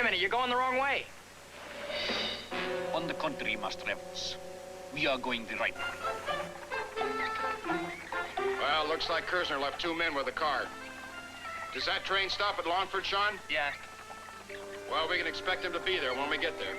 minute, you're going the wrong way. On the contrary, Master Evans. We are going the right way. Well, looks like Kersner left 2 men with the car. Does that train stop at Longford, Sean? Yeah. Well, we can expect him to be there when we get there.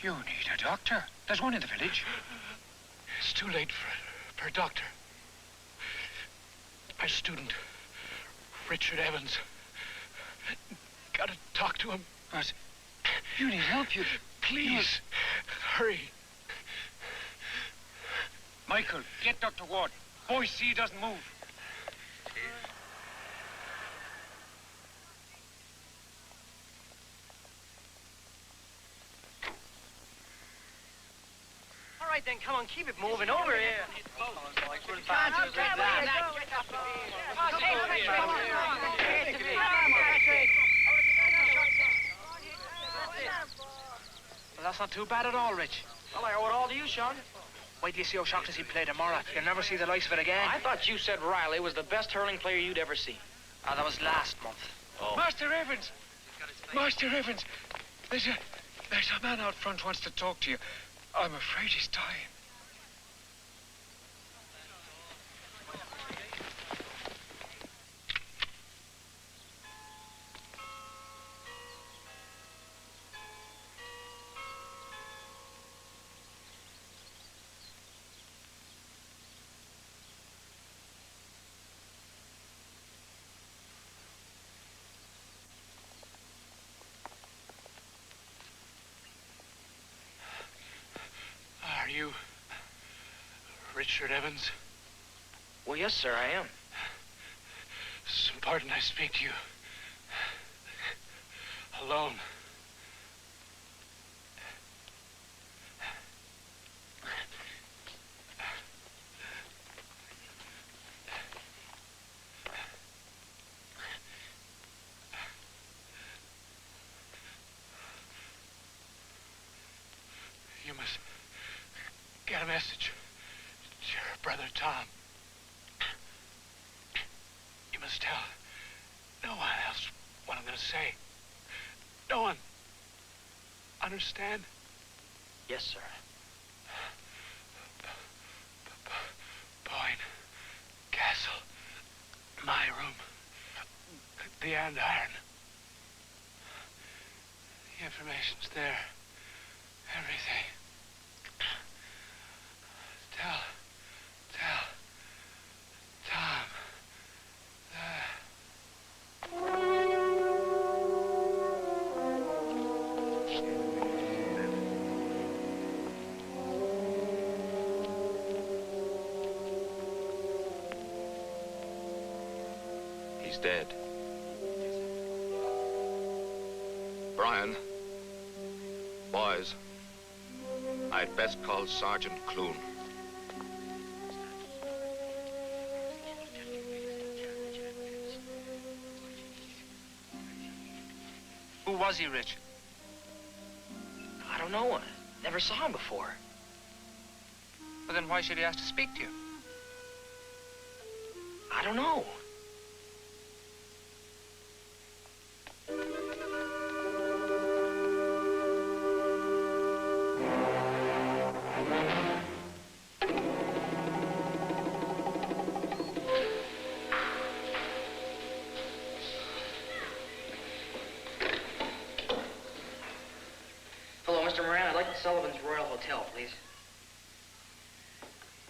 You need a doctor. There's one in the village. It's too late for a doctor. My student, Richard Evans. Gotta talk to him. But you need help. You... Please, hurry. Michael, get Dr. Ward. Boy, see he doesn't move. All right, then, come on, keep it moving over here. Well, that's not too bad at all, Rich. Well, I owe it all to you, Sean. Wait till you see how shocked as he played tomorrow. You'll never see the likes of it again. I thought you said Riley was the best hurling player you'd ever seen. Ah, that was last month. Oh. Master Evans! Master Evans! There's a man out front wants to talk to you. I'm afraid he's dying. Are you Richard Evans? Well, yes, sir, I am. It's important I speak to you. Alone. You must get a message to your brother Tom. You must tell no one else what I'm going to say. No one. Understand? Yes, sir. Boyne. Castle. My room. The andiron. The information's there. Everything. Tell Tom He's dead. Brian. Boys. I'd best call Sergeant Clune. Who was he, Rich? I don't know. Never saw him before. Well, then why should he ask to speak to you? I don't know. Hello, Mr. Moran. I'd like the Sullivan's Royal Hotel, please.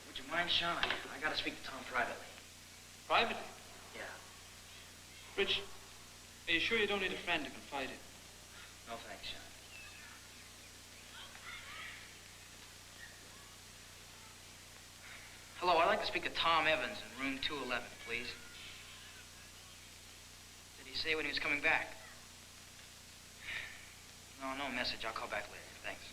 Would you mind, Sean? I gotta speak to Tom privately. Privately? Yeah. Rich, are you sure you don't need a friend to confide in? No, thanks, Sean. Hello, I'd like to speak to Tom Evans in room 211, please. Did he say when he was coming back? No message. I'll call back later. Thanks.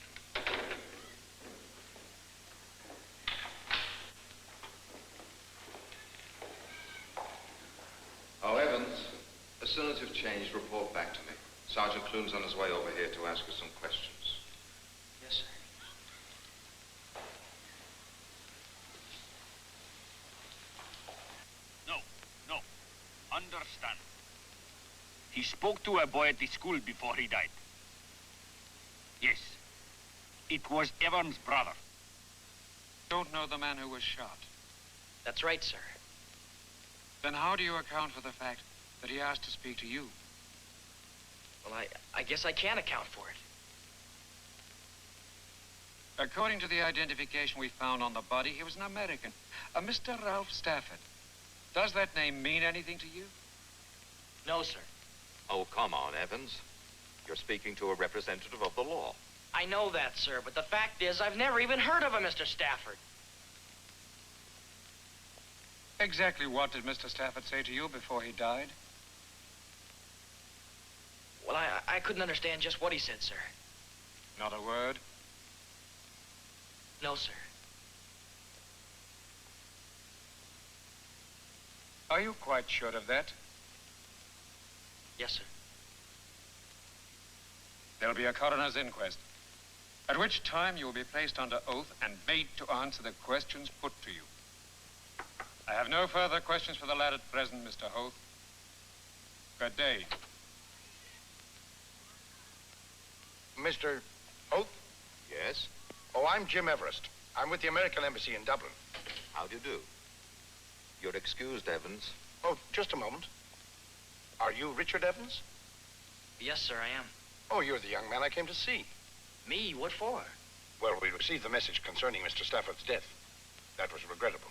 Oh, Evans, as soon as you've changed, report back to me. Sergeant Clune's on his way over here to ask us some questions. Yes, sir. No. Understand. He spoke to a boy at the school before he died. Yes. It was Evans' brother. Don't know the man who was shot. That's right, sir. Then how do you account for the fact that he asked to speak to you? Well, I guess I can't account for it. According to the identification we found on the body, he was an American, a Mr. Ralph Stafford. Does that name mean anything to you? No, sir. Oh, come on, Evans. You're speaking to a representative of the law. I know that, sir, but the fact is I've never even heard of a Mr. Stafford. Exactly what did Mr. Stafford say to you before he died? Well, I couldn't understand just what he said, sir. Not a word? No, sir. Are you quite sure of that? Yes, sir. There'll be a coroner's inquest, at which time you will be placed under oath and made to answer the questions put to you. I have no further questions for the lad at present, Mr. Hoth. Good day. Mr. Hoth? Yes? Oh, I'm Jim Everest. I'm with the American Embassy in Dublin. How do you do? You're excused, Evans. Oh, just a moment. Are you Richard Evans? Yes, sir, I am. Oh, you're the young man I came to see. Me? What for? Well, we received the message concerning Mr. Stafford's death. That was regrettable.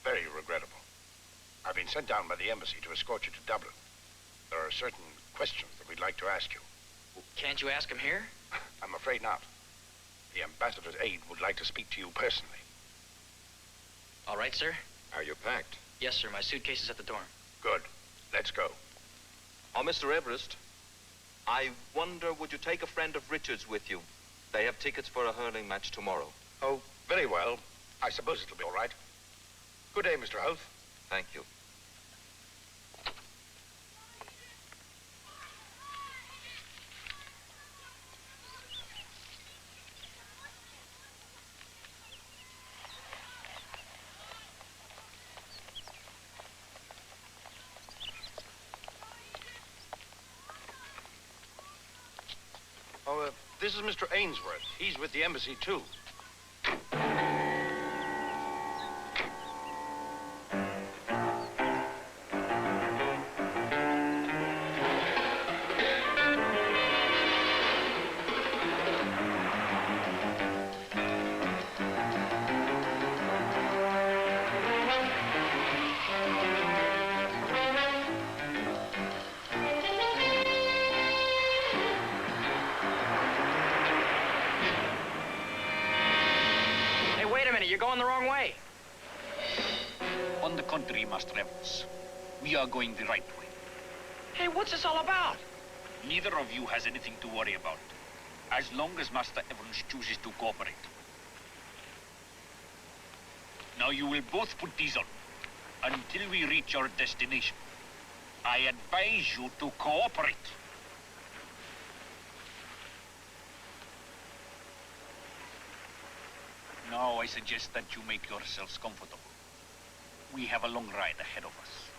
Very regrettable. I've been sent down by the embassy to escort you to Dublin. There are certain questions that we'd like to ask you. Can't you ask him here? I'm afraid not. The ambassador's aide would like to speak to you personally. All right, sir. Are you packed? Yes, sir. My suitcase is at the door. Good. Let's go. Oh, Mr. Everest, I wonder, would you take a friend of Richard's with you? They have tickets for a hurling match tomorrow. Oh, very well. I suppose it'll be all right. Good day, Mr. Hoth. Thank you. Oh, this is Mr. Ainsworth. He's with the embassy, too. You're going the wrong way. On the contrary, Master Evans. We are going the right way. Hey, what's this all about? Neither of you has anything to worry about, as long as Master Evans chooses to cooperate. Now you will both put these on, until we reach our destination. I advise you to cooperate. Now I suggest that you make yourselves comfortable. We have a long ride ahead of us.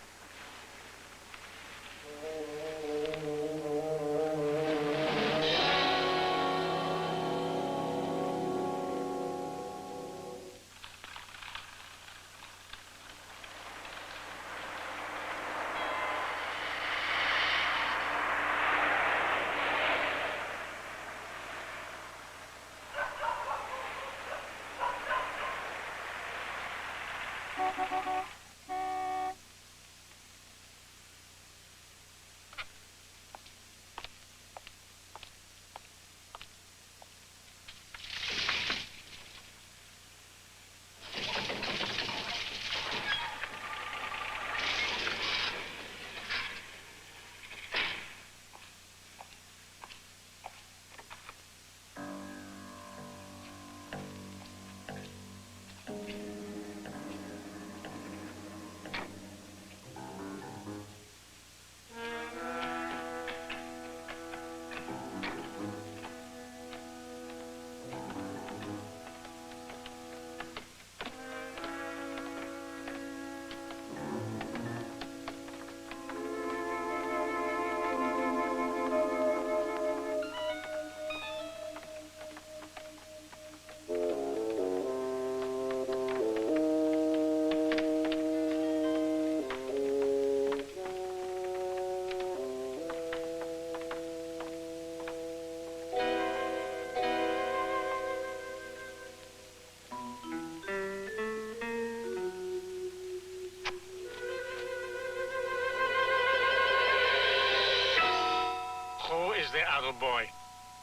the other boy?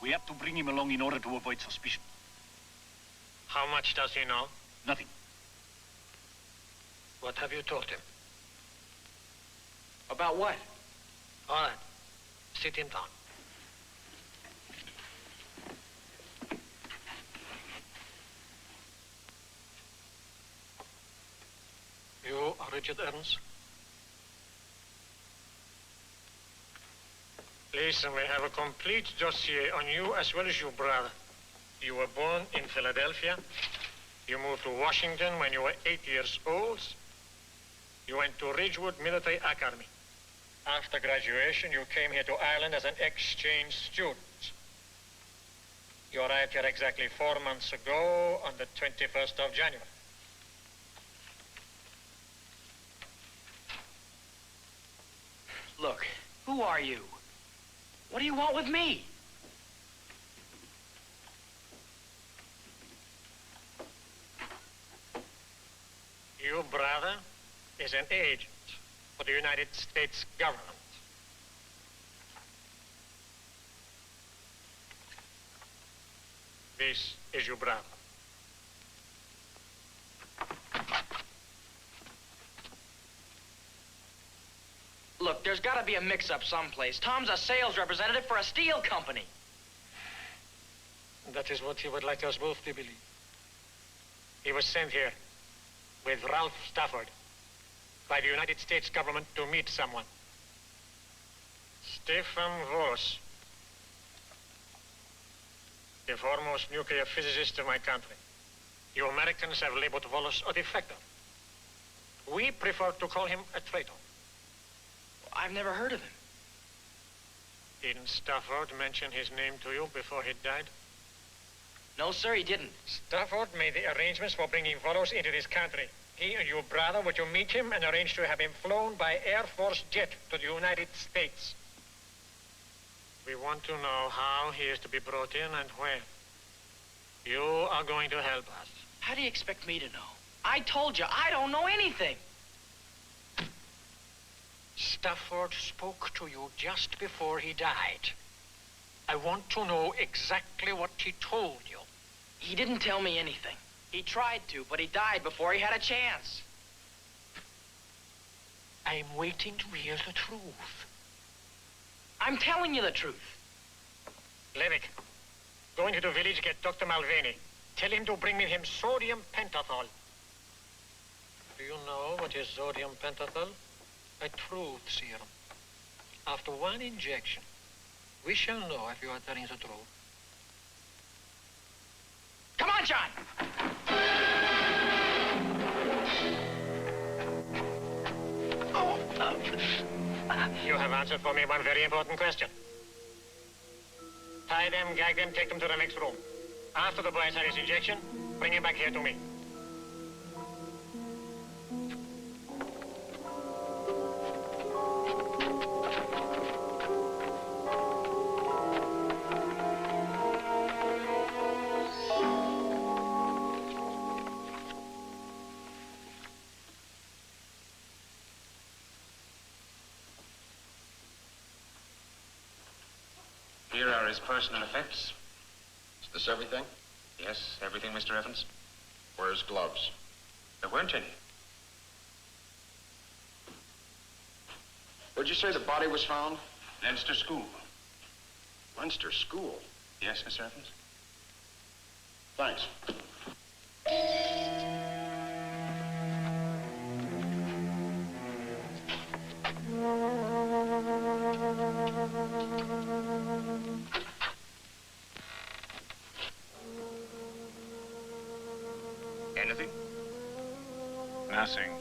We have to bring him along in order to avoid suspicion. How much does he know? Nothing. What have you told him? About what? All right. Sit him down. You are Richard Evans? Listen, we have a complete dossier on you as well as your brother. You were born in Philadelphia. You moved to Washington when you were 8 years old. You went to Ridgewood Military Academy. After graduation, you came here to Ireland as an exchange student. You arrived here exactly 4 months ago on the 21st of January. Look, who are you? What do you want with me? Your brother is an agent for the United States government. This is your brother. Look, there's got to be a mix-up someplace. Tom's a sales representative for a steel company. That is what he would like us both to believe. He was sent here with Ralph Stafford by the United States government to meet someone. Stephen Voss, the foremost nuclear physicist of my country. You Americans have labeled Wallace a defector. We prefer to call him a traitor. I've never heard of him. Didn't Stafford mention his name to you before he died? No, sir, he didn't. Stafford made the arrangements for bringing Wallace into this country. He and your brother were to meet him and arrange to have him flown by Air Force jet to the United States. We want to know how he is to be brought in and when. You are going to help us. How do you expect me to know? I told you, I don't know anything. Stafford spoke to you just before he died. I want to know exactly what he told you. He didn't tell me anything. He tried to, but he died before he had a chance. I'm waiting to hear the truth. I'm telling you the truth. Levick, go into the village, get Dr. Mulvaney. Tell him to bring me him sodium pentothal. Do you know what is sodium pentothal? A truth serum. After one injection, we shall know if you are telling the truth. Come on, John! You have answered for me one very important question. Tie them, gag them, take them to the next room. After the boy has had his injection, bring him back here to me. Here are his personal effects. Is this everything? Yes, everything, Mr. Evans. Where's gloves? There weren't any. Where'd you say the body was found? Leinster School. Leinster School? Yes, Mr. Evans. Thanks. Anything? Nothing.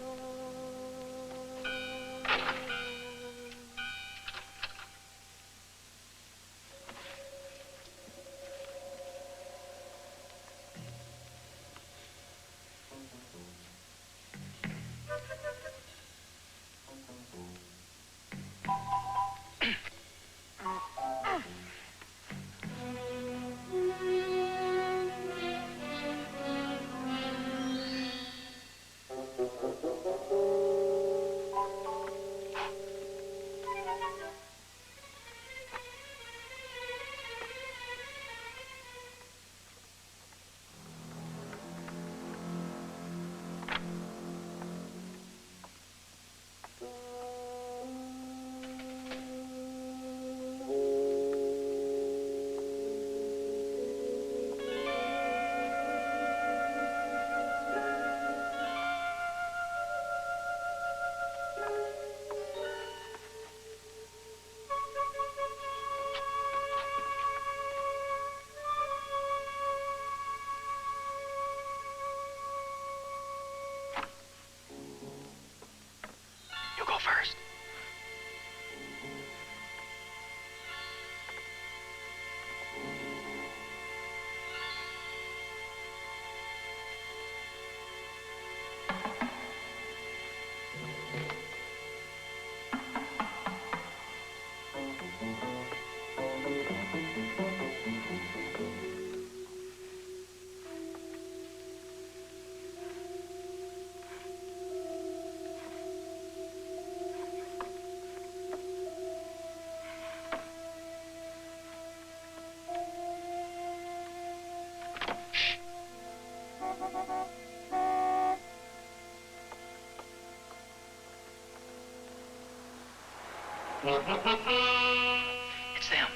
It's them.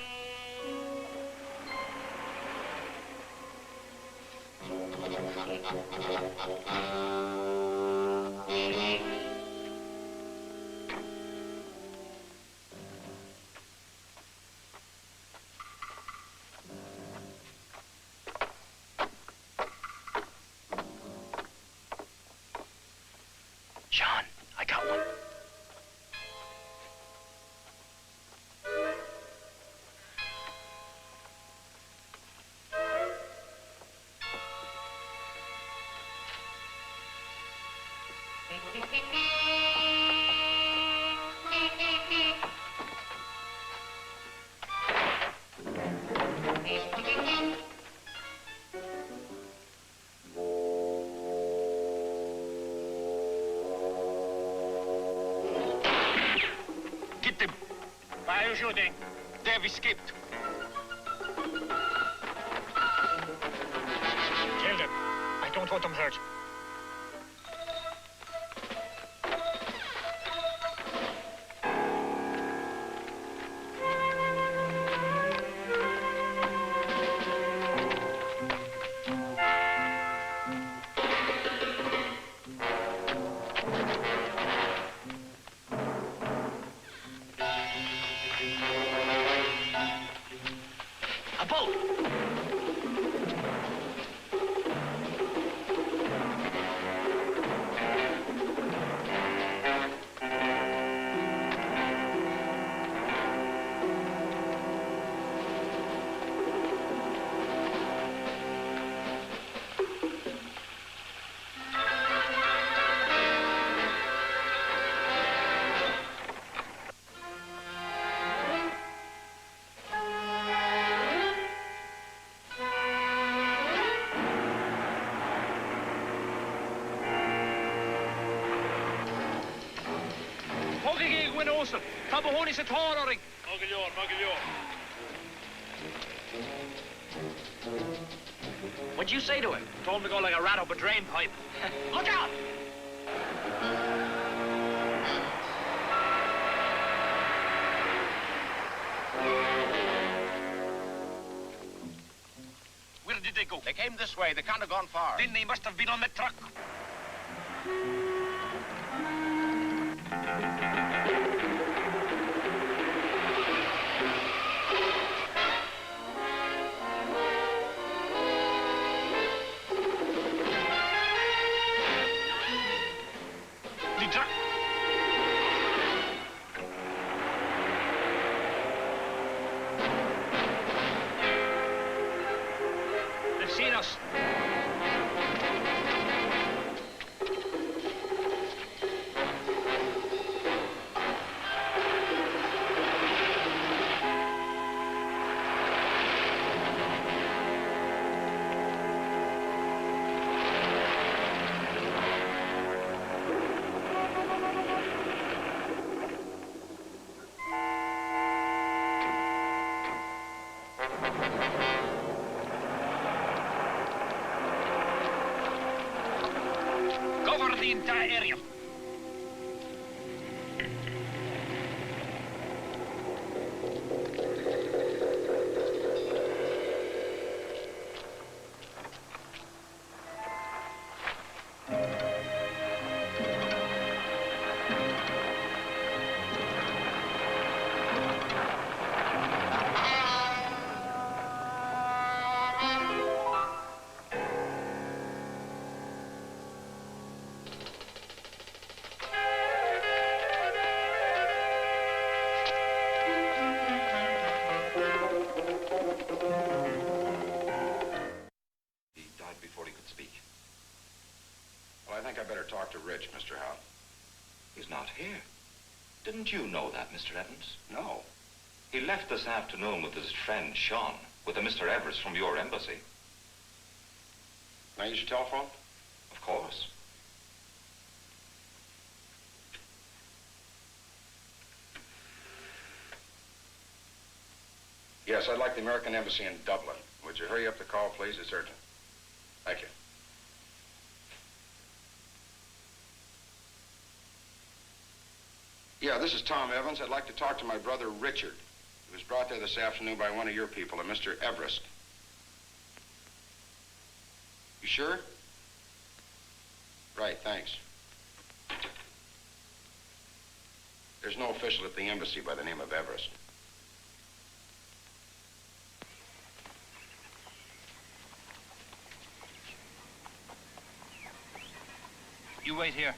Sean, I got one. Get them. Why are you shooting? They have escaped. Kill them. I don't want them hurt. A boat! Tabahoni sa tåraring. Mageljon, Mageljon. What'd you say to him? Told him to go like a rat up a drain pipe. Look out! Where did they go? They came this way. They can't have gone far. Then they must have been on the truck. The truck. They've seen us. Cover the entire area. Talk to Rich, Mr. Howe. He's not here. Didn't you know that, Mr. Evans? No. He left this afternoon with his friend, Sean, with a Mr. Evers from your embassy. Can I use your telephone? Of course. Yes, I'd like the American Embassy in Dublin. Would you hurry up the call, please? It's urgent. Thank you. Yeah, this is Tom Evans. I'd like to talk to my brother, Richard. He was brought there this afternoon by one of your people, a Mr. Everest. You sure? Right, thanks. There's no official at the embassy by the name of Everest. You wait here.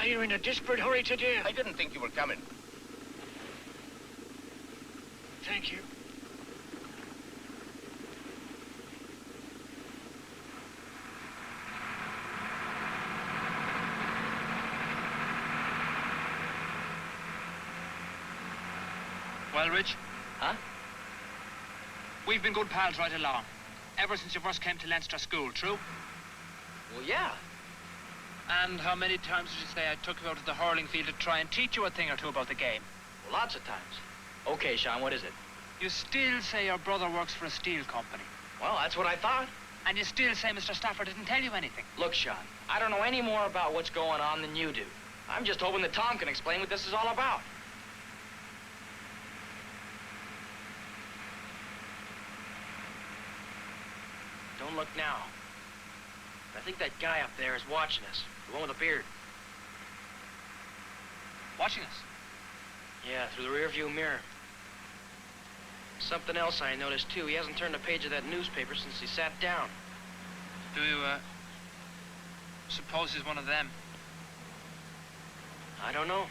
You're in a desperate hurry today. I didn't think you were coming. Thank you. Well, Rich? Huh? We've been good pals right along. Ever since you first came to Leinster School, true? Well, yeah. And how many times did you say I took you out to the hurling field to try and teach you a thing or two about the game? Well, lots of times. Okay, Sean, what is it? You still say your brother works for a steel company. Well, that's what I thought. And you still say Mr. Stafford didn't tell you anything. Look, Sean, I don't know any more about what's going on than you do. I'm just hoping that Tom can explain what this is all about. Don't look now. I think that guy up there is watching us. The one with the beard. Watching us? Yeah, through the rearview mirror. Something else I noticed, too. He hasn't turned a page of that newspaper since he sat down. Do you, suppose he's one of them? I don't know.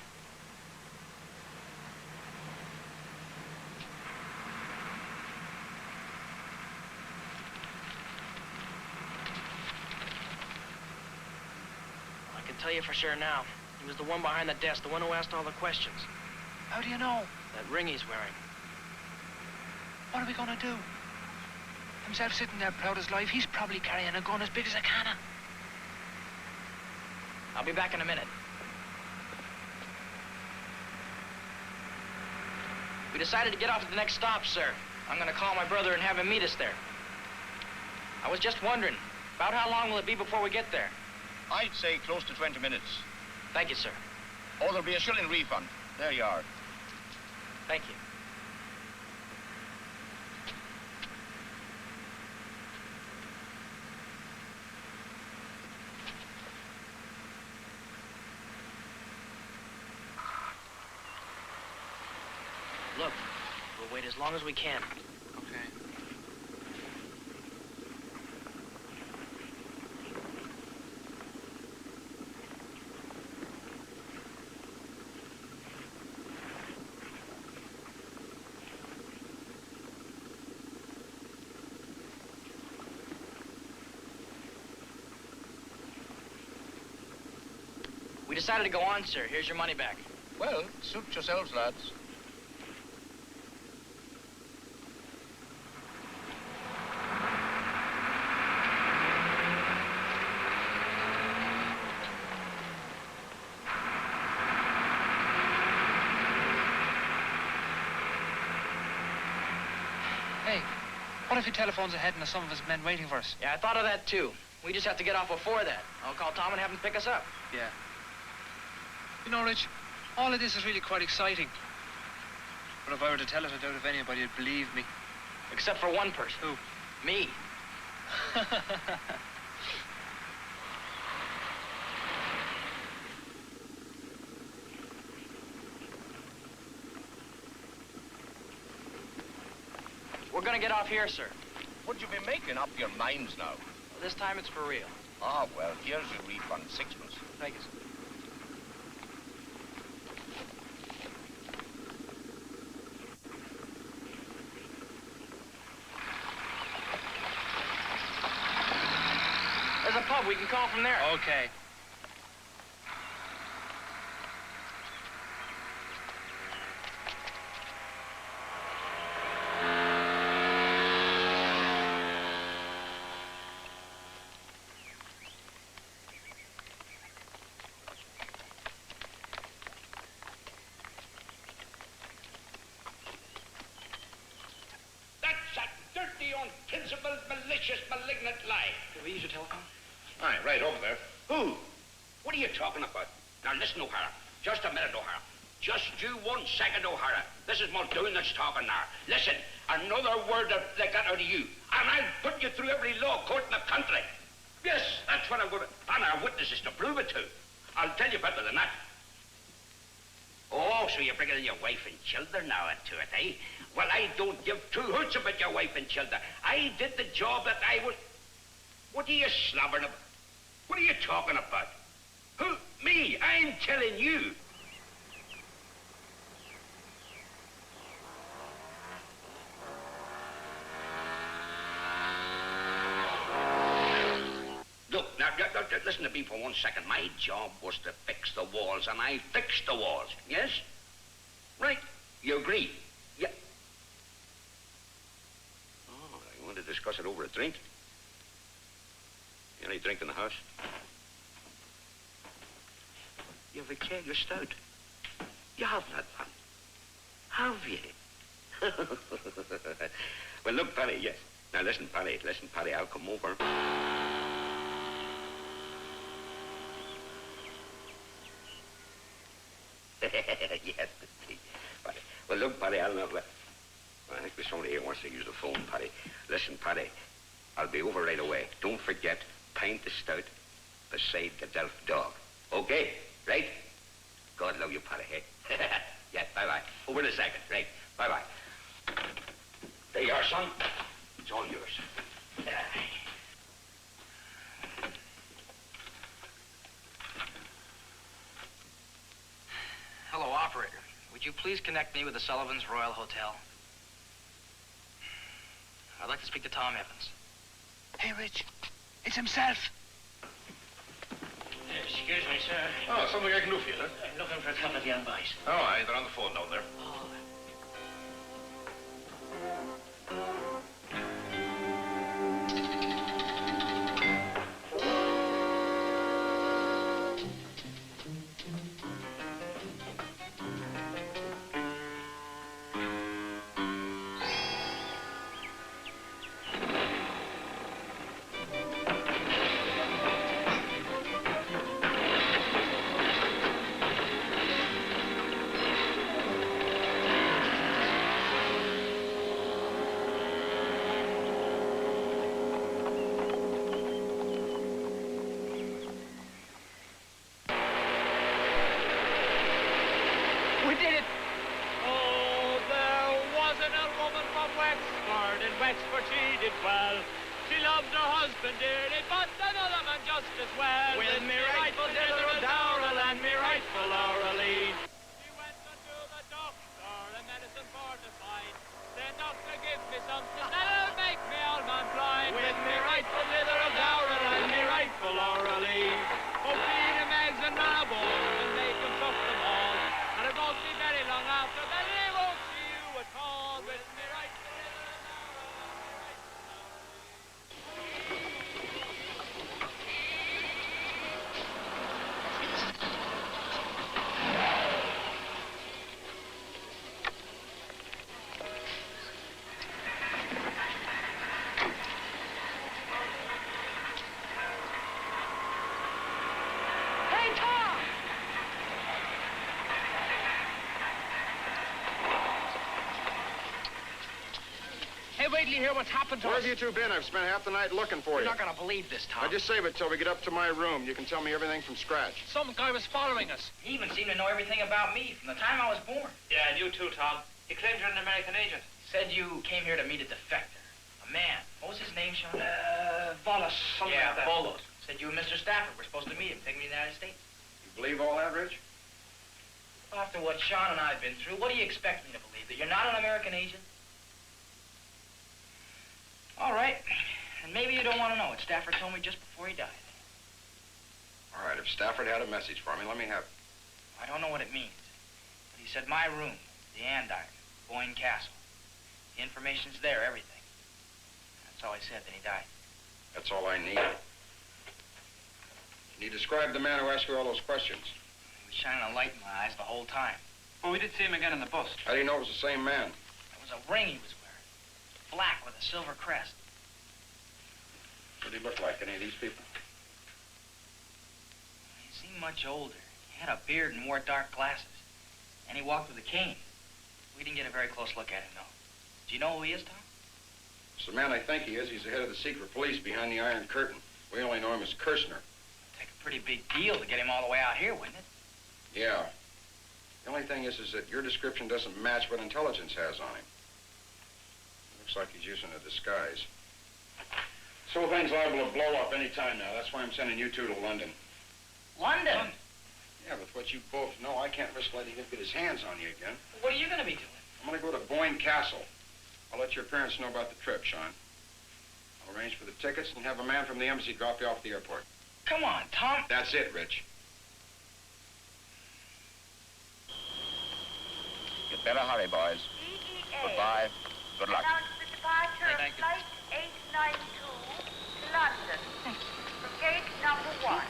I can tell you for sure now. He was the one behind the desk, the one who asked all the questions. How do you know? That ring he's wearing. What are we gonna do? Himself sitting there proud as life, he's probably carrying a gun as big as a cannon. I'll be back in a minute. We decided to get off at the next stop, sir. I'm gonna call my brother and have him meet us there. I was just wondering, about how long will it be before we get there? I'd say close to 20 minutes. Thank you, sir. Oh, there'll be a shilling refund. There you are. Thank you. Look, we'll wait as long as we can. Okay. We decided to go on, sir. Here's your money back. Well, suit yourselves, lads. Hey, what if he telephones ahead and there's some of his men waiting for us? Yeah, I thought of that, too. We just have to get off before that. I'll call Tom and have him pick us up. Yeah. You know, Rich, all of this is really quite exciting. But if I were to tell it, I doubt if anybody would believe me. Except for one person. Who? Me. We're gonna get off here, sir. Would you be making up your minds now? But this time it's for real. Oh, well, here's your refund, 6pence. Thank you, sir. There's a pub. We can call from there. Okay. Unprincipled, malicious, malignant lie. Can we use your telephone? Aye, right over there. Who? What are you talking about? Now listen, O'Hara. Just a minute, O'Hara. Just you 1 second, O'Hara. This is Muldoon that's talking now. Listen, another word that they got out of you, and I'll put you through every law court in the country. Yes, that's what I'm going to... And our witnesses to prove it to. I'll tell you better than that. Oh, so you're bringing in your wife and children now into it, eh? Well, I don't give 2 hoots about your wife and children. I did the job that I was... What are you slobbering about? What are you talking about? Who? Me? I'm telling you. Look, now, listen to me for 1 second. My job was to fix the walls, and I fixed the walls, yes? Right, you agree? Yeah. Oh, you want to discuss it over a drink? Any drink in the house? You have a keg of stout. You have that one. Have you? Well, look, Paddy, yes. Now, listen, Paddy, I'll come over. Yes, Paddy. Well, look, Paddy, I'll not let... I think there's somebody here wants to use the phone, Paddy. Listen, Paddy, I'll be over right away. Don't forget, pint of stout beside the Delft dog. Okay, right? God love you, Paddy, eh? Yeah, bye-bye. Over in a second, right? Bye-bye. There you are, son. It's all yours. Hello, operator. Would you please connect me with the Sullivan's Royal Hotel? I'd like to speak to Tom Evans. Hey, Rich. It's himself. Excuse me, sir. Oh, something I can do for you, sir? I'm looking for a couple of young boys. Oh, aye, they're on the phone down there. Wait till you hear what's happened to us. Where have you two been? I've spent half the night looking for you. You're not going to believe this, Tom. Now, just save it till we get up to my room. You can tell me everything from scratch. Some guy was following us. He even seemed to know everything about me from the time I was born. Yeah, and you too, Tom. He claimed you're an American agent. Said you came here to meet a defector. A man What was his name, Sean? Wallace, something yeah, like that. Bolos. Said you and Mr. Stafford were supposed to meet him, take him to the United States. You believe all that, Rich? After what Sean and I have been through, what do you expect me to believe? That you're not an American agent? All right. And maybe you don't want to know what Stafford told me just before he died. All right, if Stafford had a message for me, let me have it. I don't know what it means. But he said my room, the andiron, Boyne Castle. The information's there, everything. That's all he said, then he died. That's all I need. Can you describe the man who asked you all those questions? He was shining a light in my eyes the whole time. Well, we did see him again in the bus. How do you know it was the same man? There was a ring he was wearing. Black with a silver crest. What did he look like? Any of these people? He seemed much older. He had a beard and wore dark glasses. And he walked with a cane. We didn't get a very close look at him, though. Do you know who he is, Tom? It's the man I think he is. He's the head of the secret police behind the Iron Curtain. We only know him as Kirshner. It'd take a pretty big deal to get him all the way out here, wouldn't it? Yeah. The only thing is that your description doesn't match what intelligence has on him. Looks like he's using a disguise. This whole thing's liable to blow up any time now. That's why I'm sending you two to London. London? Yeah, with what you both know, I can't risk letting him get his hands on you again. What are you going to be doing? I'm going to go to Boyne Castle. I'll let your parents know about the trip, Sean. I'll arrange for the tickets and have a man from the embassy drop you off at the airport. Come on, Tom. That's it, Rich. You'd better hurry, boys. Goodbye. Good luck. Announce the departure of flight 892 to London. From gate number 1.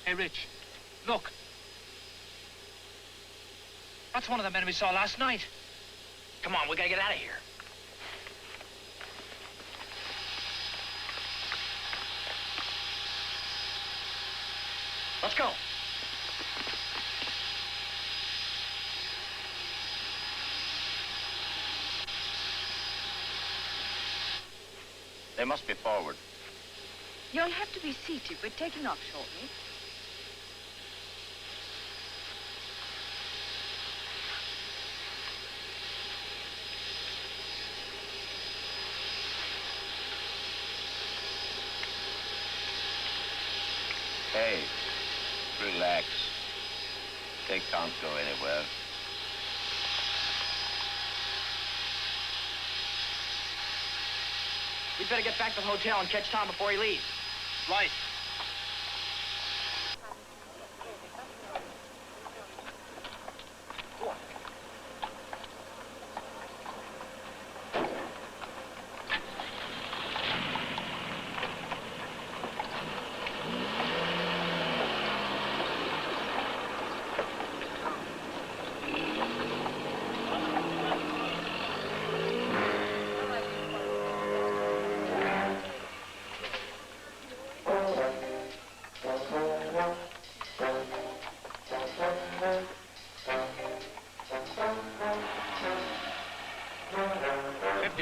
Hey, Rich, look. That's one of the men we saw last night. Come on, we gotta get out of here. Let's go. They must be forward. You'll have to be seated. We're taking off shortly. Hey, relax. They can't go anywhere. We'd better get back to the hotel and catch Tom before he leaves. Right.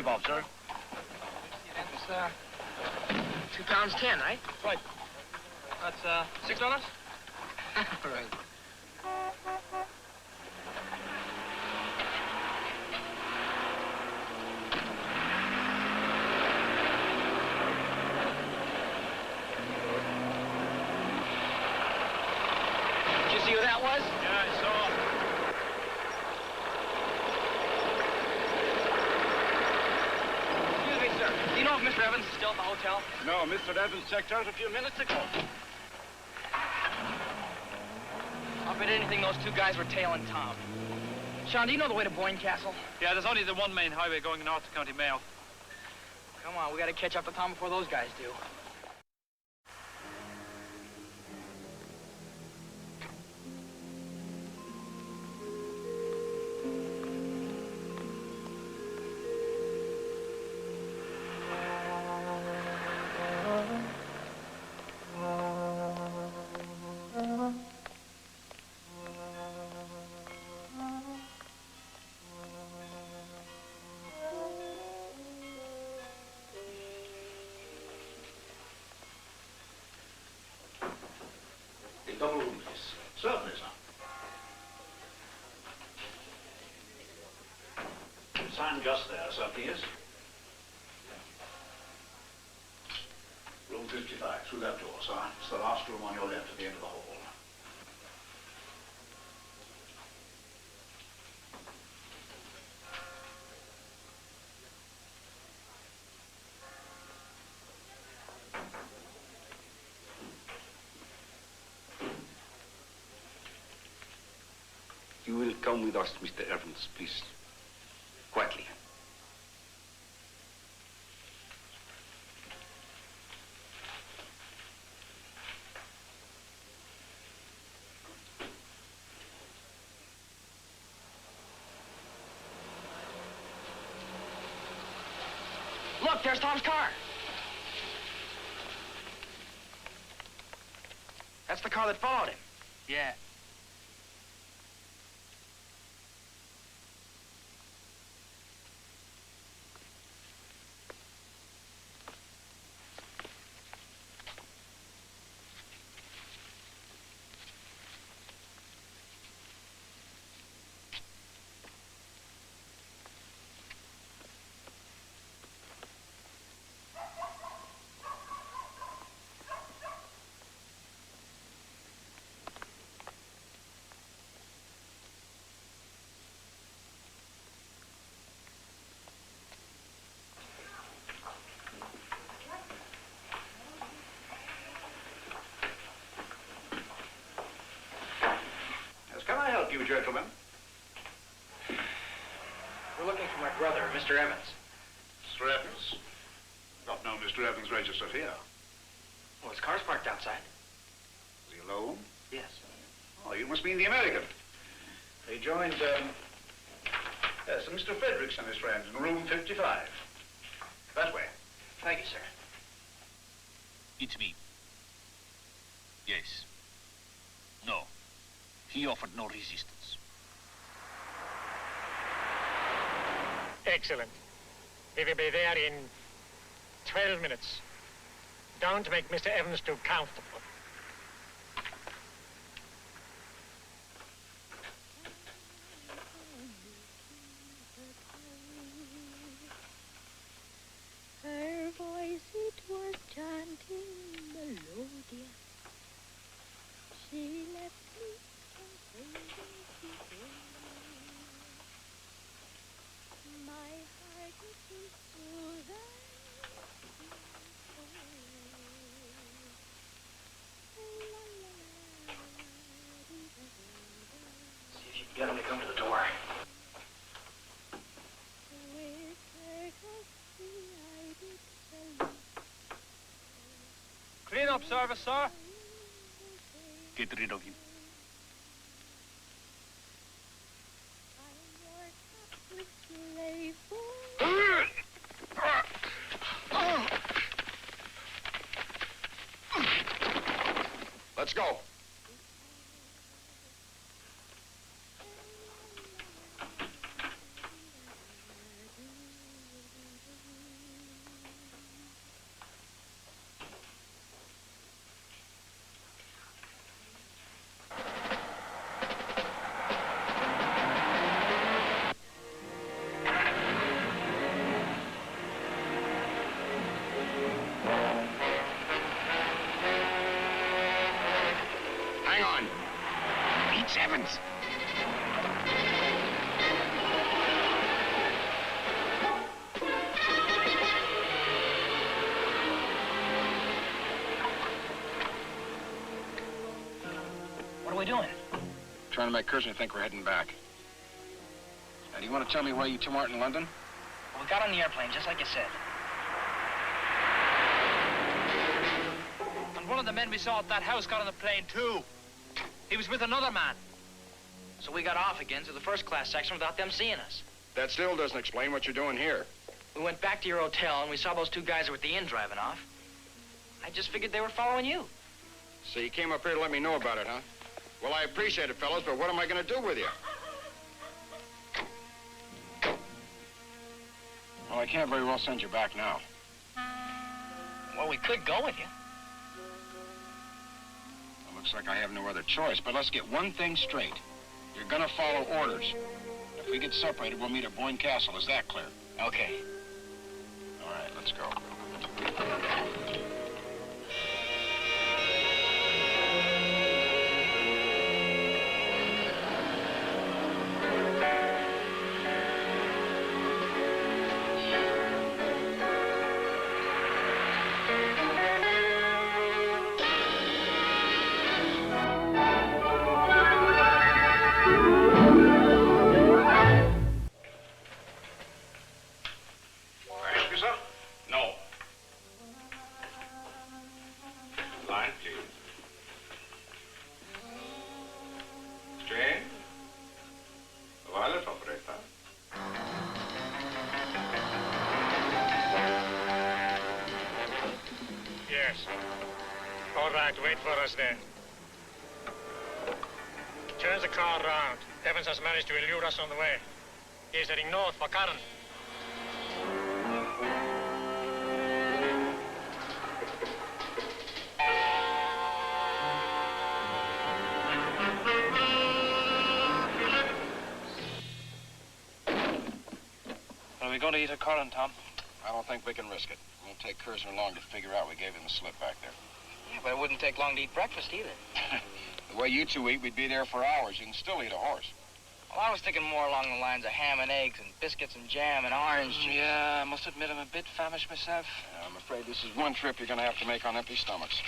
Bob, sir. It's £2.10, right? Right. That's $6? Right. Did you see who that was? Yeah, I saw. Excuse me, sir. Do you know if Mr. Evans is still at the hotel? No, Mr. Evans checked out a few minutes ago. I'll bet anything those two guys were tailing Tom. Sean, do you know the way to Boyne Castle? Yeah, there's only the one main highway going north to County Mayo. Come on, we gotta catch up to Tom before those guys do. double room, please. Certainly, sir. Sign just there, sir, please. Room 55, through that door, sir. It's the last room on your left at the end of the hall. You will come with us, Mr. Evans, please. Quietly. Look, there's Tom's car. That's the car that followed him. Yeah. Can I help you, gentlemen? We're looking for my brother, Mr. Evans. Mr. Evans? Not know Mr. Evans registered here. Well, his car's parked outside. Is he alone? Yes. Oh, you must mean the American. He joined, yes, Mr. Fredericks and his friends in room 55. That way. Thank you, sir. It's me. Yes. No. He offered no resistance. Excellent. He will be there in 12 minutes. Don't make Mr. Evans too comfortable. Her voice, it was chanting melodious. She left me my heart is so that See if you can get him to come to the door. Clean up service, sir. Get rid of him. Let's go. Evans! What are we doing? Trying to make Kirshner think we're heading back. Now, do you want to tell me why you two aren't in London? Well, we got on the airplane, just like you said. And one of the men we saw at that house got on the plane, too. He was with another man. So we got off again to the first-class section without them seeing us. That still doesn't explain what you're doing here. We went back to your hotel, and we saw those two guys who were at the inn driving off. I just figured they were following you. So you came up here to let me know about it, huh? Well, I appreciate it, fellas, but what am I going to do with you? Well, I can't very well send you back now. Well, we could go with you. I'm Looks like I have no other choice, but let's get one thing straight. You're gonna follow orders. If we get separated, we'll meet at Boyne Castle. Is that clear? Okay. All right, let's go. Wait for us there. Turn the car around. Evans has managed to elude us on the way. He's heading north for Caron. Are we going to eat at Caron, Tom? I don't think we can risk it. It won't take Cursor long to figure out we gave him the slip back there. Yeah, but it wouldn't take long to eat breakfast either. The way you two eat, we'd be there for hours. You can still eat a horse. Well, I was thinking more along the lines of ham and eggs and biscuits and jam and orange juice. Yeah, I must admit I'm a bit famished myself. Yeah, I'm afraid this is one trip you're going to have to make on empty stomachs.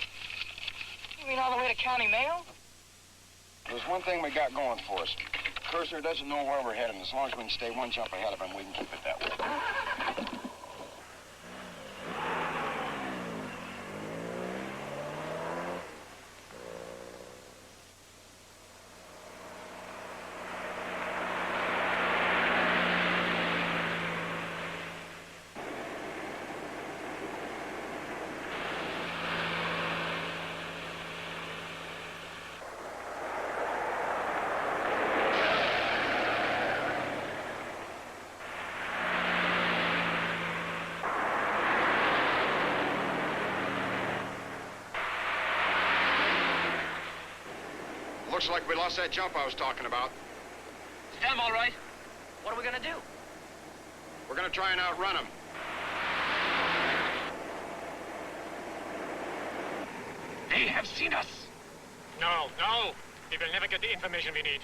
You mean all the way to County Mayo? There's one thing we got going for us. Cursor doesn't know where we're heading. As long as we can stay one jump ahead of him, we can keep it that way. Looks like we lost that jump I was talking about. Is them all right? What are we gonna do? We're gonna try and outrun them. They have seen us. No, no. We will never get the information we need.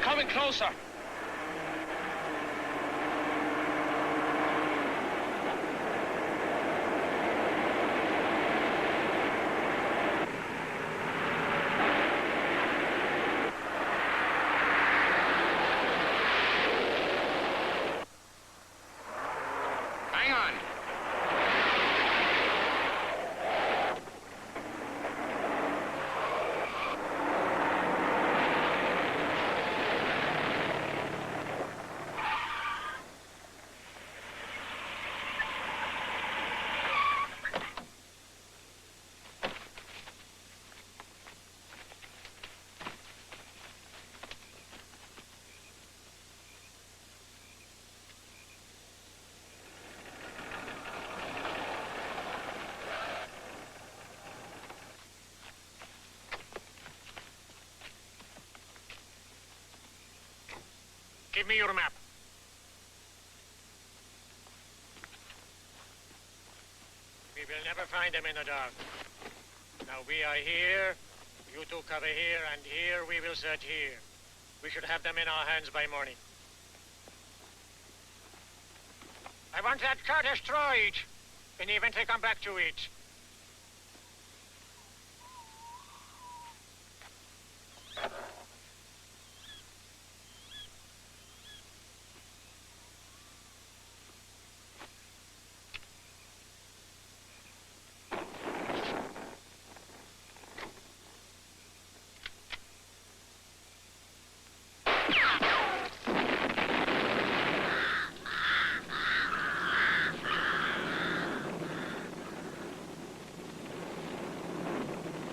Coming closer. Hang on. Give me your map. We will never find them in the dark. Now we are here, you two cover here, and here we will search here. We should have them in our hands by morning. I want that car destroyed, in the event they come back to it.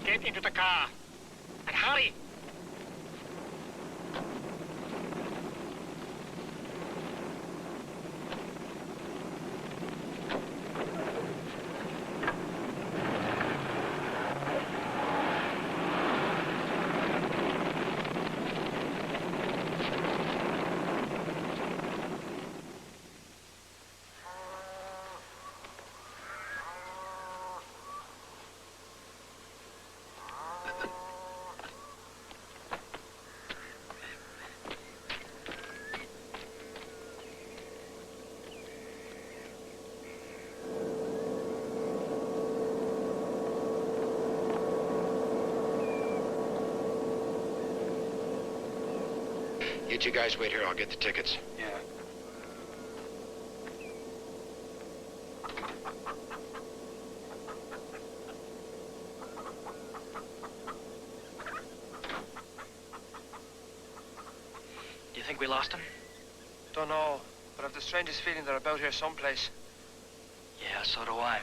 Get into the car. And hurry. You two guys wait here, I'll get the tickets. Yeah. Do you think we lost him? Don't know, but I've the strangest feeling they're about here someplace. Yeah, so do I.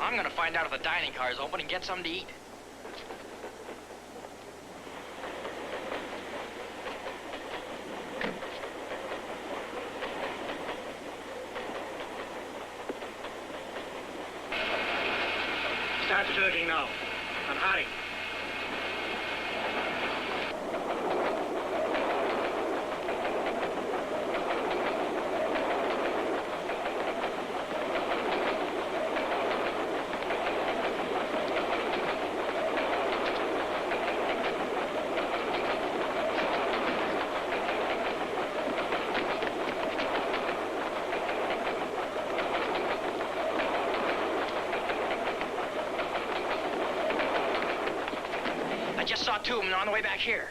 I'm gonna find out if the dining car is open and get something to eat. Start searching now. And hurry. I just saw two of them on the way back here.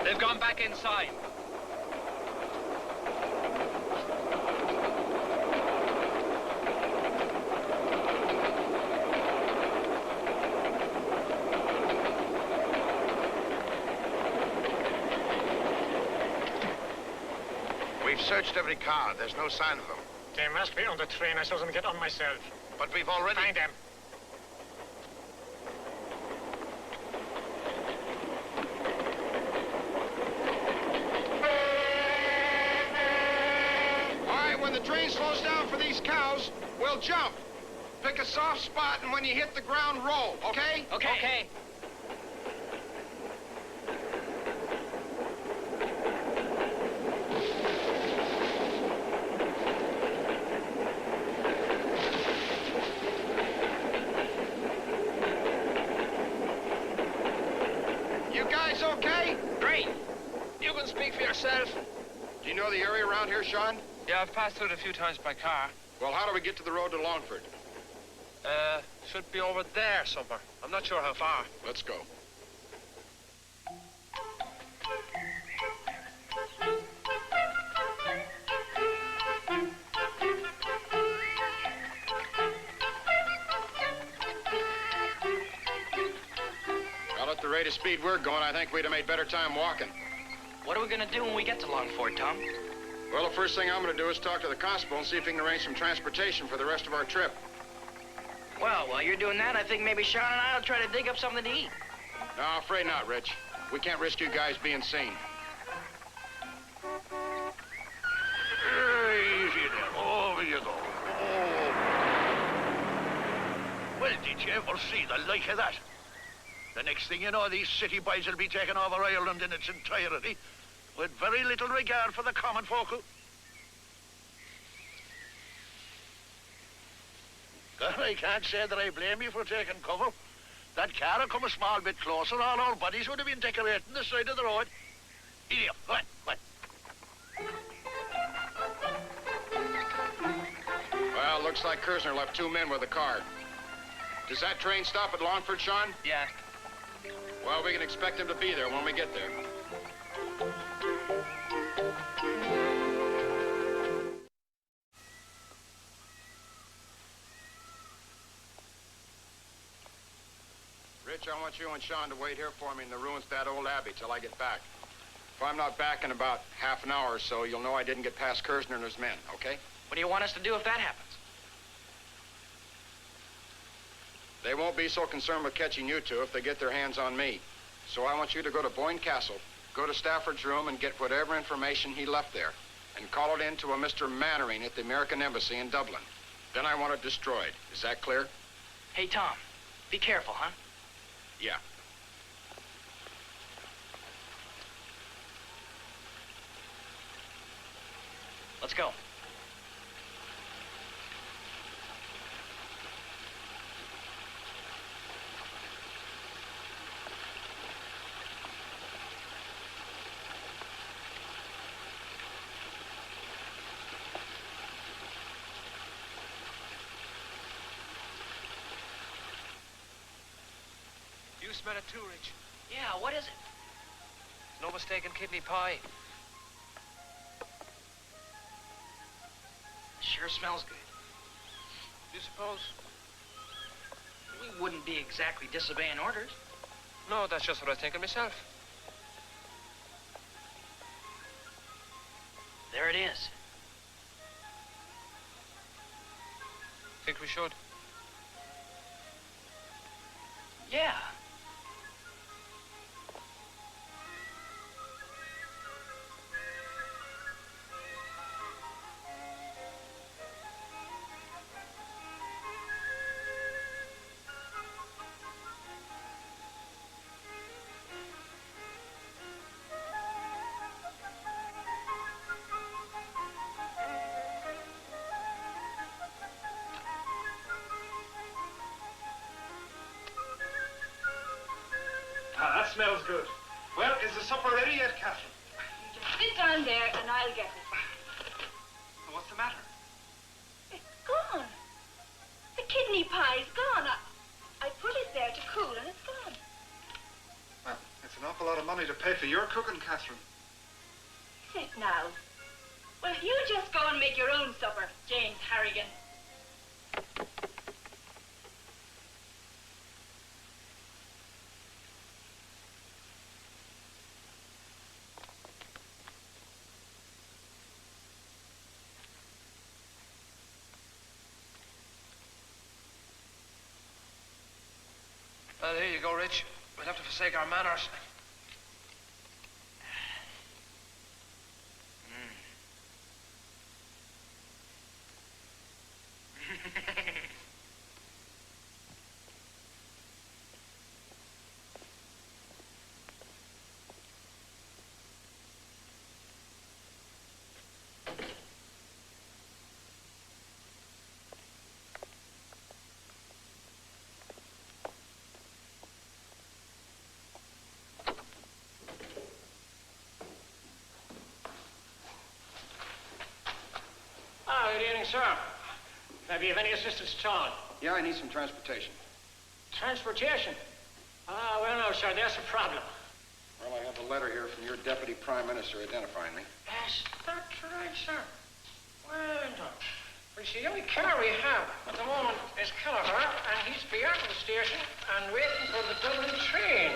They've gone back inside. We've searched every car. There's no sign of them. They must be on the train. I saw them get on myself. But we've already... Find them. All right, when the train slows down for these cows, we'll jump. Pick a soft spot, and when you hit the ground, roll, okay? Okay. You guys okay? Great. You can speak for yourself. Do you know the area around here, Sean? Yeah, I've passed through it a few times by car. Well, how do we get to the road to Longford? Should be over there somewhere. I'm not sure how far. Let's go. the speed we're going, I think we'd have made better time walking. What are we gonna do when we get to Longford, Tom? Well, the first thing I'm gonna do is talk to the constable and see if he can arrange some transportation for the rest of our trip. Well, while you're doing that, I think maybe Sean and I'll try to dig up something to eat. No, I'm afraid not, Rich. We can't risk you guys being seen. Easy there. Over you go. Oh. Well, did you ever see the like of that? The next thing you know, these city boys will be taking over Ireland in its entirety, with very little regard for the common folk. I can't say that I blame you for taking cover. That car had come a small bit closer, all our bodies would have been decorating the side of the road. Here, what? Well, looks like Kersner left 2 men with the car. Does that train stop at Longford, Sean? Yeah. Well, we can expect him to be there when we get there. Rich, I want you and Sean to wait here for me in the ruins of that old abbey till I get back. If I'm not back in about half an hour or so, you'll know I didn't get past Kersner and his men, okay? What do you want us to do if that happens? They won't be so concerned with catching you two if they get their hands on me. So I want you to go to Boyne Castle, go to Stafford's room and get whatever information he left there, and call it in to a Mr. Mannering at the American Embassy in Dublin. Then I want it destroyed. Is that clear? Hey, Tom, be careful, huh? Yeah. Let's go. You smell it too, Rich. Yeah, what is it? No mistaken kidney pie. Sure smells good. You suppose? We wouldn't be exactly disobeying orders. No, that's just what I was thinking myself. There it is. Think we should? Yeah. Ah, that smells good. Well, is the supper ready yet, Catherine? You just sit down there and I'll get it. What's the matter? It's gone. The kidney pie's gone. I put it there to cool and it's gone. Well, it's an awful lot of money to pay for your cooking, Catherine. Sit now. Well, you just go and make your own supper, James Harrigan. Well, here you go, Rich. We'll have to forsake our manners. Good evening, sir. Can I be of any assistance at all? Yeah, I need some transportation. Transportation? Ah, well, no, sir, that's a problem. Well, I have a letter here from your Deputy Prime Minister identifying me. Yes, that's right, sir. Well done. Well, see, the only car we have at the moment is Kelleher, and he's beyond the station and waiting for the Dublin train.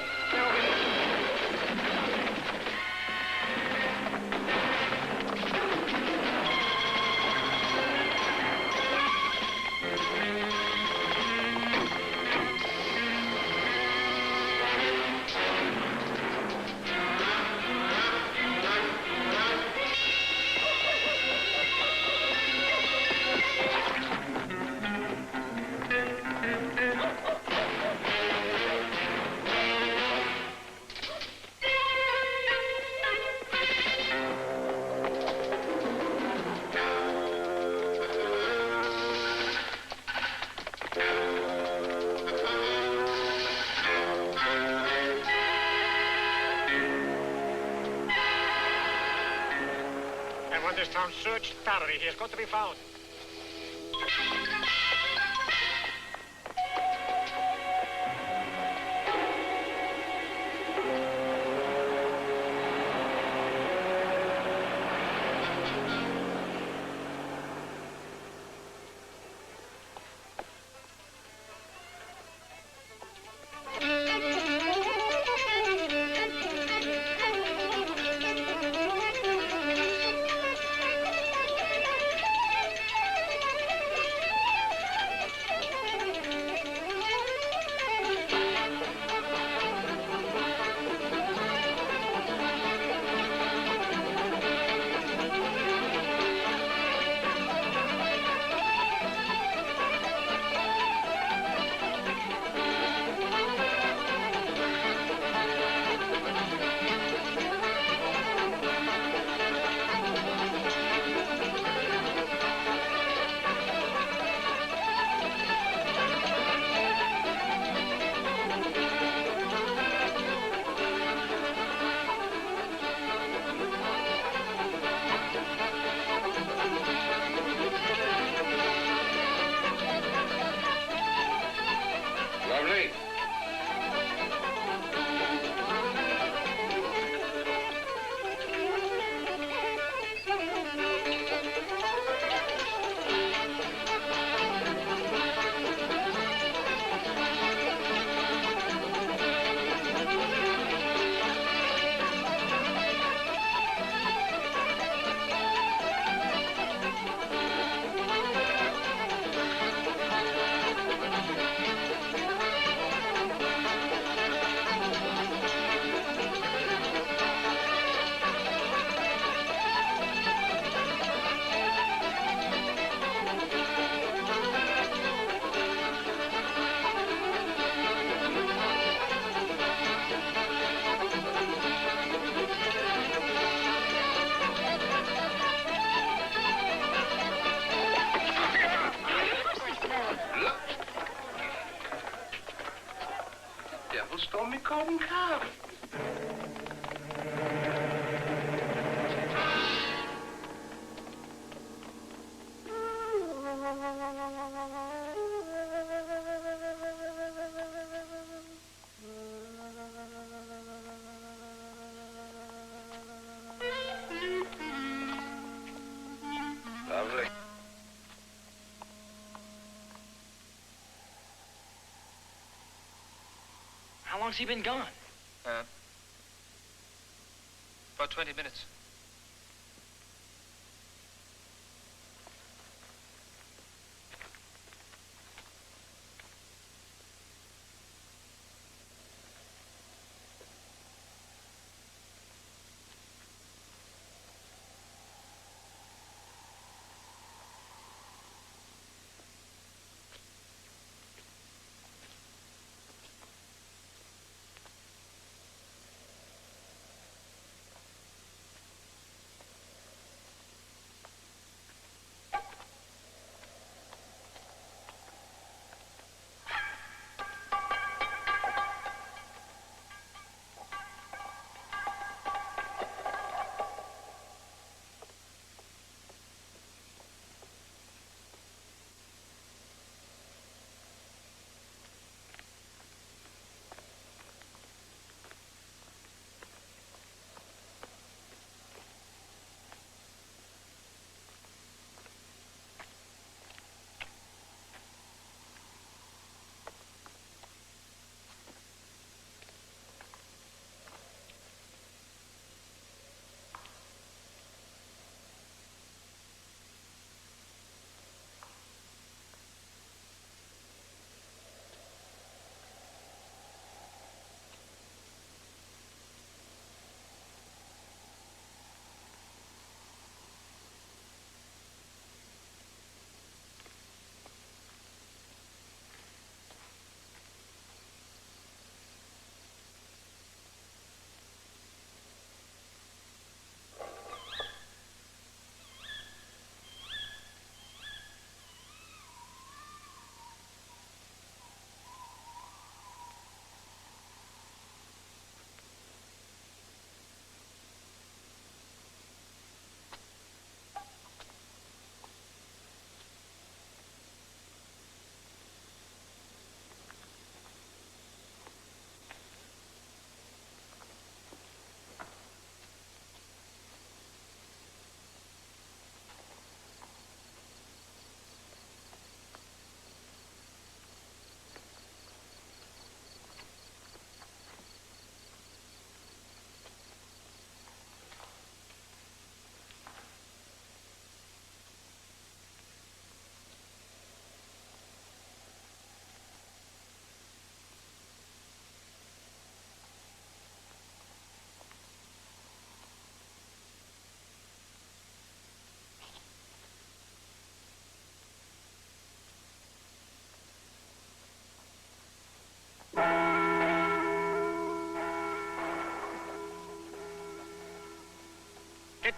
Now, when this town searched thoroughly, he has got to be found. Stole me coat and cuff. Lovely. How long's he been gone? About 20 minutes.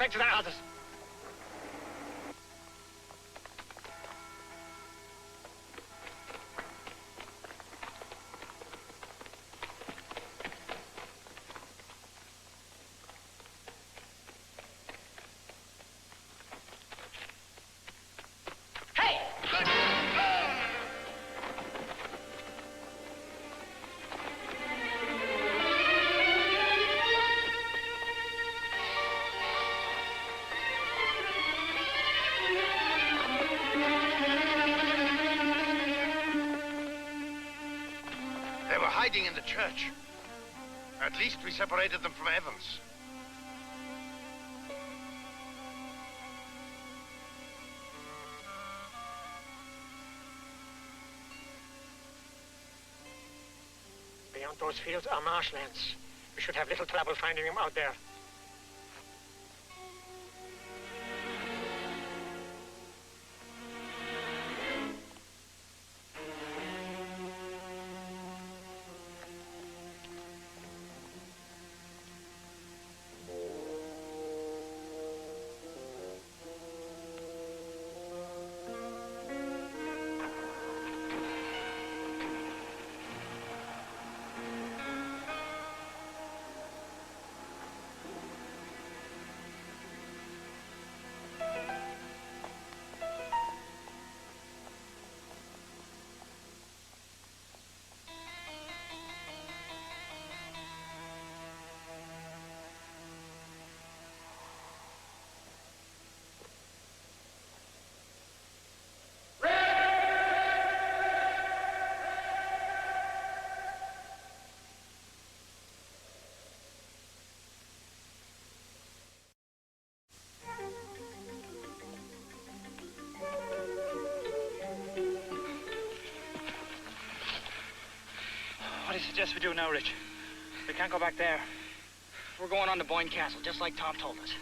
Take to the houses. Hiding in the church. At least we separated them from Evans. Beyond those fields are marshlands. We should have little trouble finding them out there. What do you suggest we do now, Rich? We can't go back there. We're going on to Boyne Castle, just like Tom told us.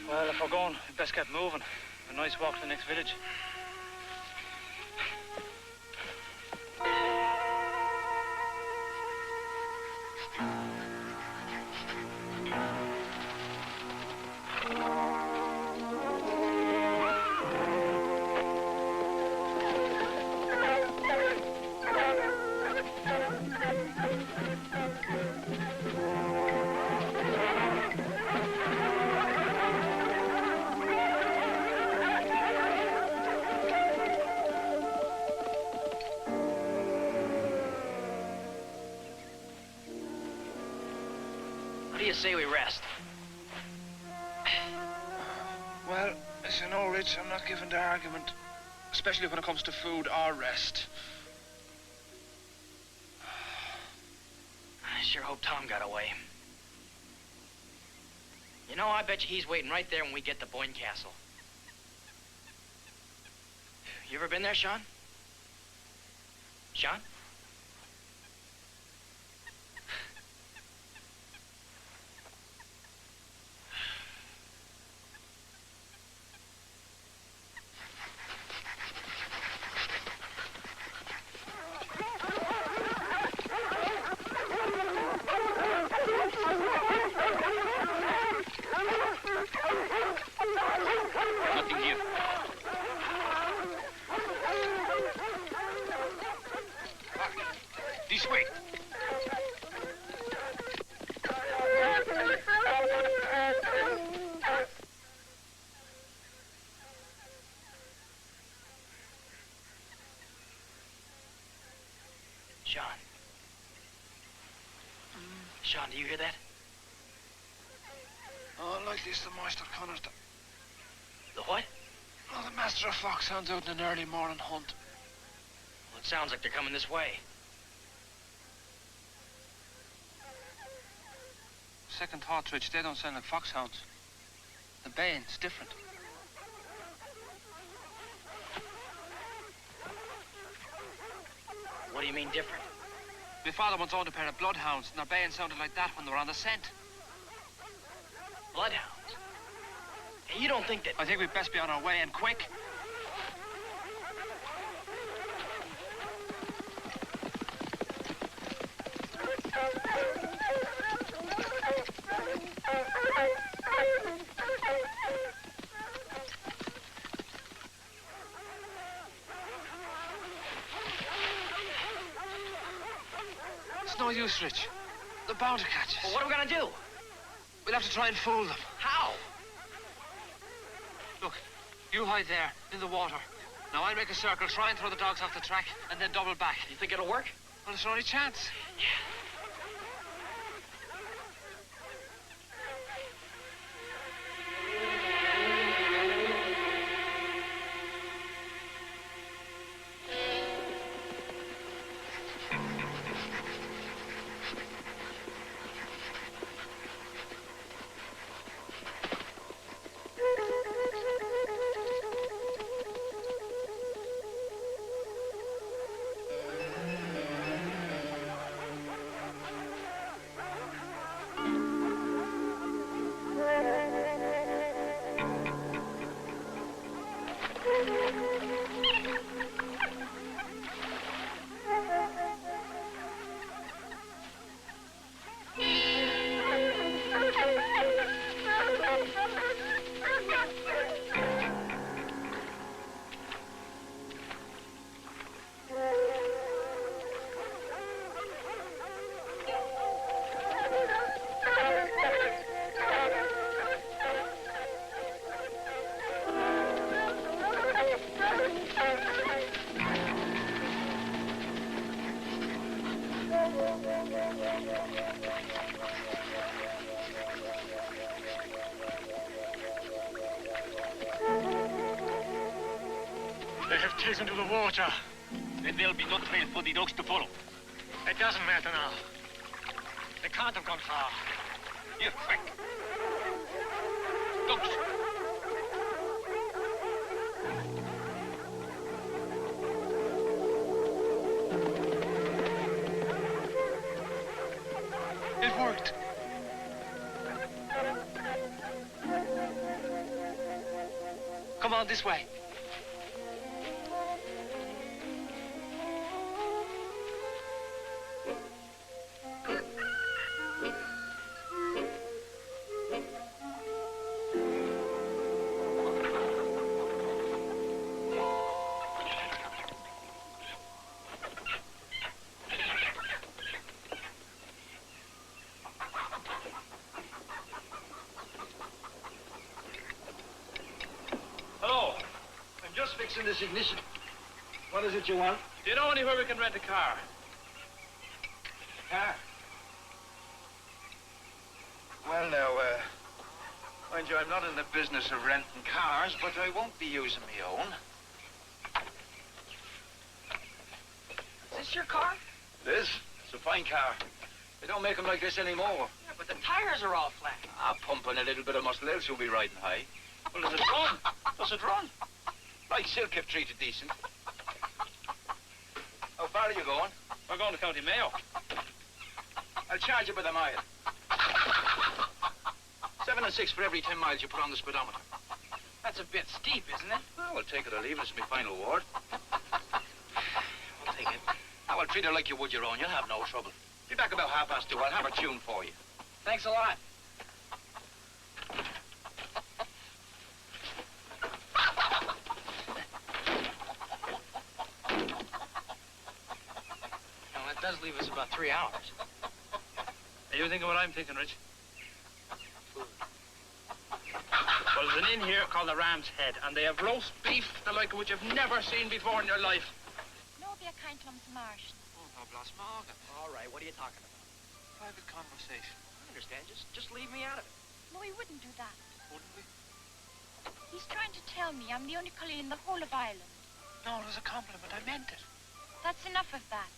Well, if we're going, we'd best get moving. A nice walk to the next village. What do you say we rest? Well, as you know, Rich, I'm not given to argument. Especially when it comes to food or rest. I sure hope Tom got away. You know, I bet you he's waiting right there when we get to Boyne Castle. You ever been there, Sean? Sean? Nothing here. This way. Sean. Sean, do you hear that? Oh, likely it's the Master Connors. The what? Oh, the Master of Foxhounds out in an early morning hunt. Well, it sounds like they're coming this way. Second thoughts, Rich, they don't sound like foxhounds. The baying's different. What do you mean different? My father once owned a pair of bloodhounds, and their baying sounded like that when they were on the scent. Bloodhounds? Hey, you don't think that... I think we'd best be on our way, and quick. no use, Rich. They're bound to catch us. Well, what are we gonna do? We'll have to try and fool them. How? Look, you hide there, in the water. Now I'll make a circle, try and throw the dogs off the track, and then double back. You think it'll work? Well, it's our only chance. Yeah. They have taken to the water. Then there'll be no trail for the dogs to follow. It doesn't matter now. They can't have gone far. Here, quick. Dogs. It worked. Come on, this way. Fixing this ignition. What is it you want? Do you know anywhere we can rent a car? Car? Well, now, mind you, I'm not in the business of renting cars, but I won't be using my own. Is this your car? It is. It's a fine car. They don't make them like this anymore. Yeah, but the tires are all flat. Pumping a little bit of muscle else you'll be riding high. Well, does it run? Does it run? Like silk if treated decent. How far are you going? We're going to County Mayo. I'll charge you by the mile. 7 and 6 for every 10 miles you put on the speedometer. That's a bit steep, isn't it? Well, we'll take it or leave it. It's my final word. I'll take it. I will treat her like you would your own. You'll have no trouble. Be back about 2:30. I'll have a tune for you. Thanks a lot. That does leave us about 3 hours. Are you thinking what I'm thinking, Rich? Well, there's an inn here called the Ram's Head, and they have roast beef, the like of which you've never seen before in your life. No, be a kind Tom's Martian. Oh, no, Blas Morgan. All right, what are you talking about? Private conversation. I understand. Just leave me out of it. No, he wouldn't do that. Wouldn't we? He's trying to tell me I'm the only Colleen in the whole of Ireland. No, it was a compliment. I meant it. That's enough of that.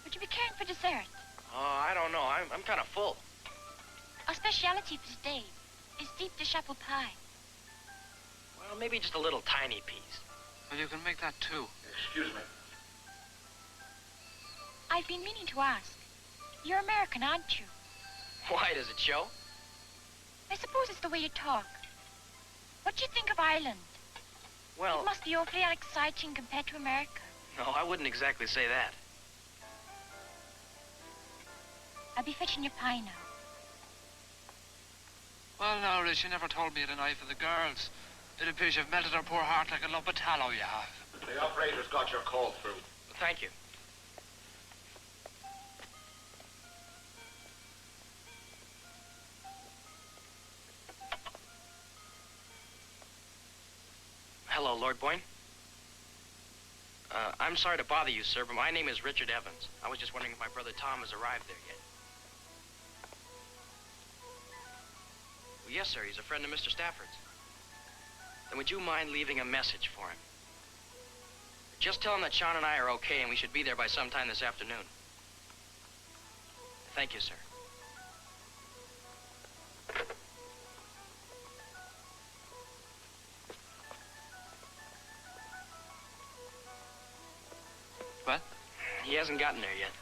Would you be caring for dessert? Oh, I don't know. I'm kind of full. Our speciality for today is deep dish apple pie. Well, maybe just a little tiny piece. Well, you can make that too. Excuse me. I've been meaning to ask. You're American, aren't you? Why, does it show? I suppose it's the way you talk. What do you think of Ireland? Well... It must be awfully exciting compared to America. No, I wouldn't exactly say that. I'll be fetching your pie now. Well, now, Rich, you never told me you had an eye for the girls. It appears you've melted her poor heart like a lump of tallow, you have. The operator's got your call through. Thank you. Hello, Lord Boyne. I'm sorry to bother you, sir, but my name is Richard Evans. I was just wondering if my brother Tom has arrived there yet. Well, yes, sir. He's a friend of Mr. Stafford's. Then would you mind leaving a message for him? Just tell him that Sean and I are okay and we should be there by sometime this afternoon. Thank you, sir. What? He hasn't gotten there yet.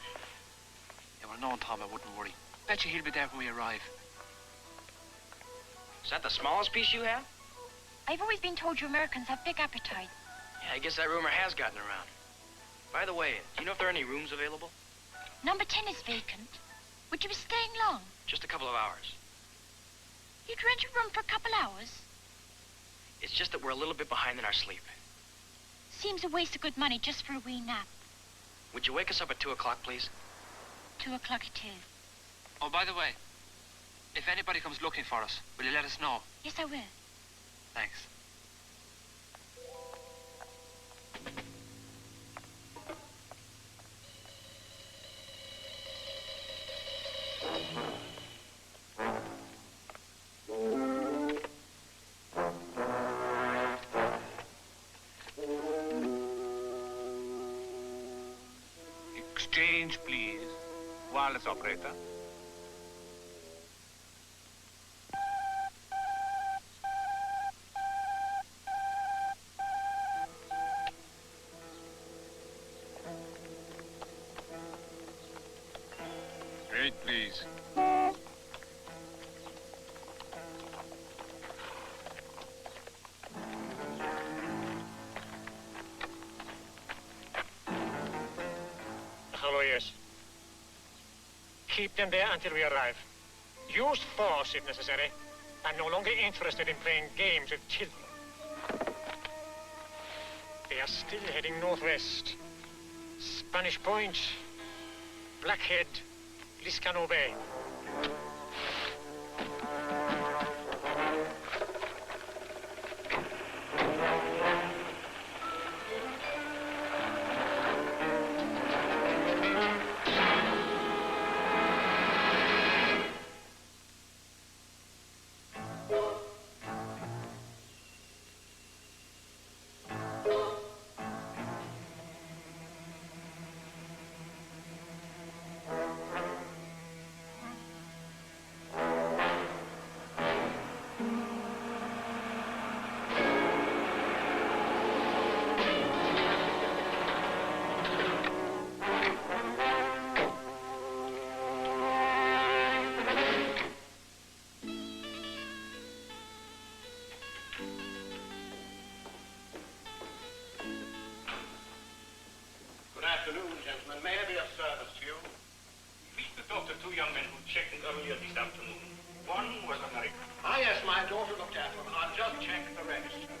Yeah, well, knowing Tom, I wouldn't worry. Bet you he'll be there when we arrive. Is that the smallest piece you have? I've always been told you Americans have big appetite. Yeah, I guess that rumor has gotten around. By the way, do you know if there are any rooms available? Number 10 is vacant. Would you be staying long? Just a couple of hours. You'd rent a room for a couple hours? It's just that we're a little bit behind in our sleep. Seems a waste of good money just for a wee nap. Would you wake us up at 2 o'clock, please? 2 o'clock it is. Oh, by the way, if anybody comes looking for us, will you let us know? Yes, I will. Thanks. Exchange, please. Wireless operator. Great, please. Hello, yes. Keep them there until we arrive. Use force if necessary. I'm no longer interested in playing games with children. They are still heading northwest. Spanish Point, Blackhead, Liscano Bay. Good afternoon, gentlemen. May I be of service to you? We wish to talk to two young men who checked in earlier this afternoon. One was American. Ah, yes, my daughter looked after him. I'll just check the register.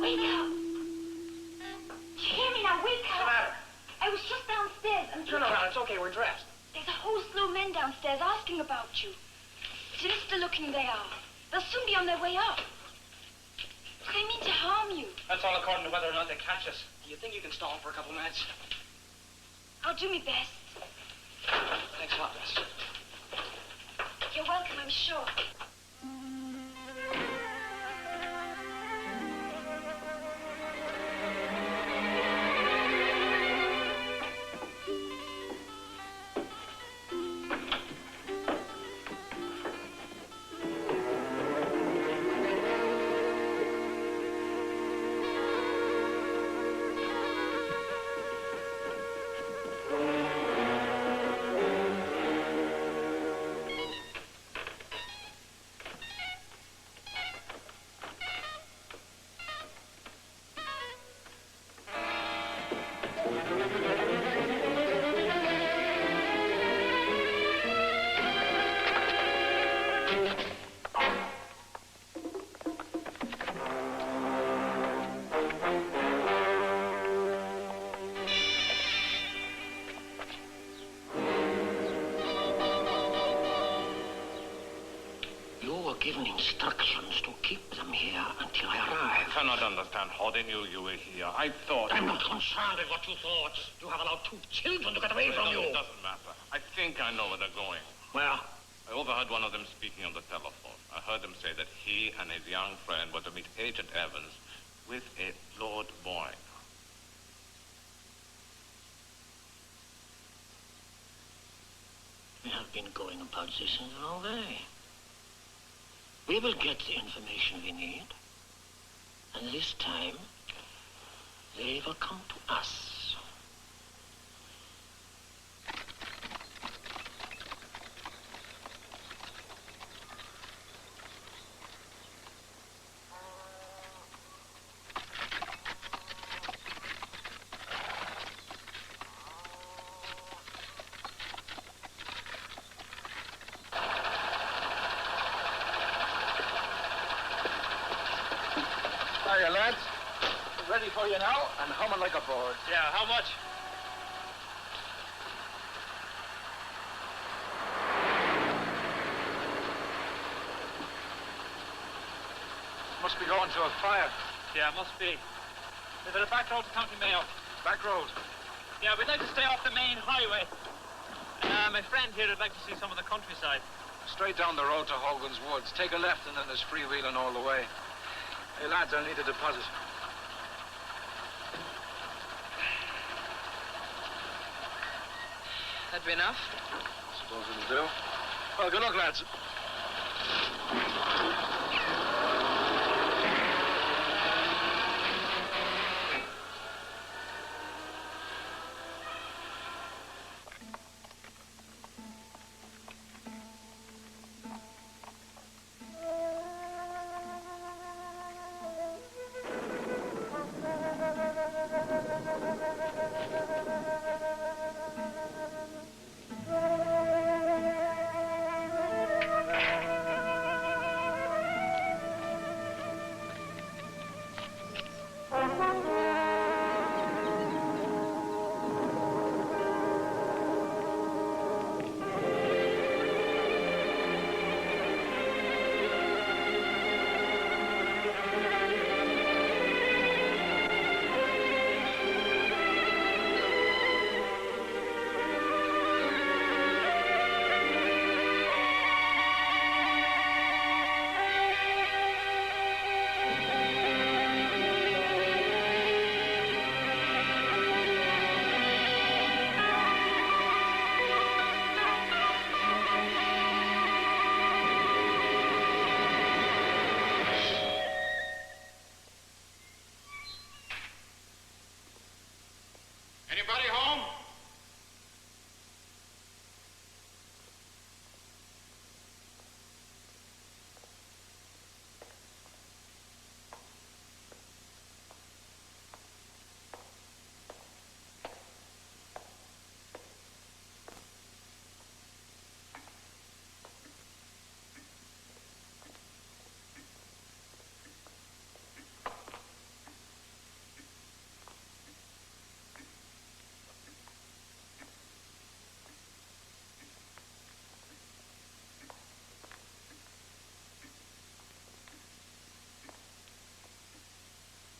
Wake up! Do you hear me now? Wake up! What's the matter? I was just downstairs and... No, it's okay. We're dressed. There's a whole slew of men downstairs asking about you. Sinister looking they are. They'll soon be on their way up. They mean to harm you. That's all according to whether or not they catch us. Do you think you can stall for a couple of minutes? I'll do my best. Thanks a lot, Miss. You're welcome, I'm sure. given instructions to keep them here until I arrive. I cannot understand how they knew you were here. I thought... I'm not concerned with what you thought. You have allowed 2 children to get away from you. It doesn't matter. I think I know where they're going. Where? I overheard one of them speaking on the telephone. I heard him say that he and his young friend were to meet Agent Evans with a Lord Boyne. We have been going about this in the wrong way. We will get the information we need, and this time, they will come to us. Hiya, lads. Ready for you now and humming like a bird. Yeah, how much? Must be going to a fire. Yeah, must be. Is it a back road to County Mayo? Back road. Yeah, we'd like to stay off the main highway. My friend here would like to see some of the countryside. Straight down the road to Hogan's Woods. Take a left and then there's freewheeling all the way. Hey, lads, I'll need a deposit. That be enough? Suppose it'll do. Well, good luck, lads. Anybody home?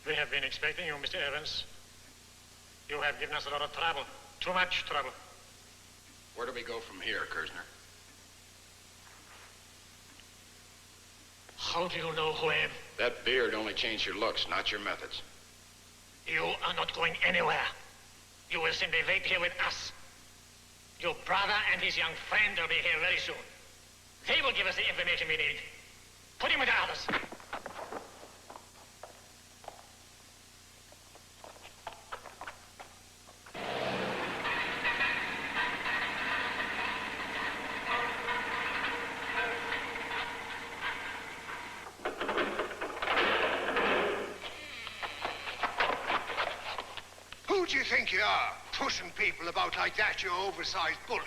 We have been expecting you, Mr. Evans. You have given us a lot of trouble. Too much trouble. Where do we go from here, Kersner? How do you know who I am? That beard only changed your looks, not your methods. You are not going anywhere. You will simply wait here with us. Your brother and his young friend will be here very soon. They will give us the information we need. Put him with the others. Who do you think you are, pushing people about like that, you oversized bully?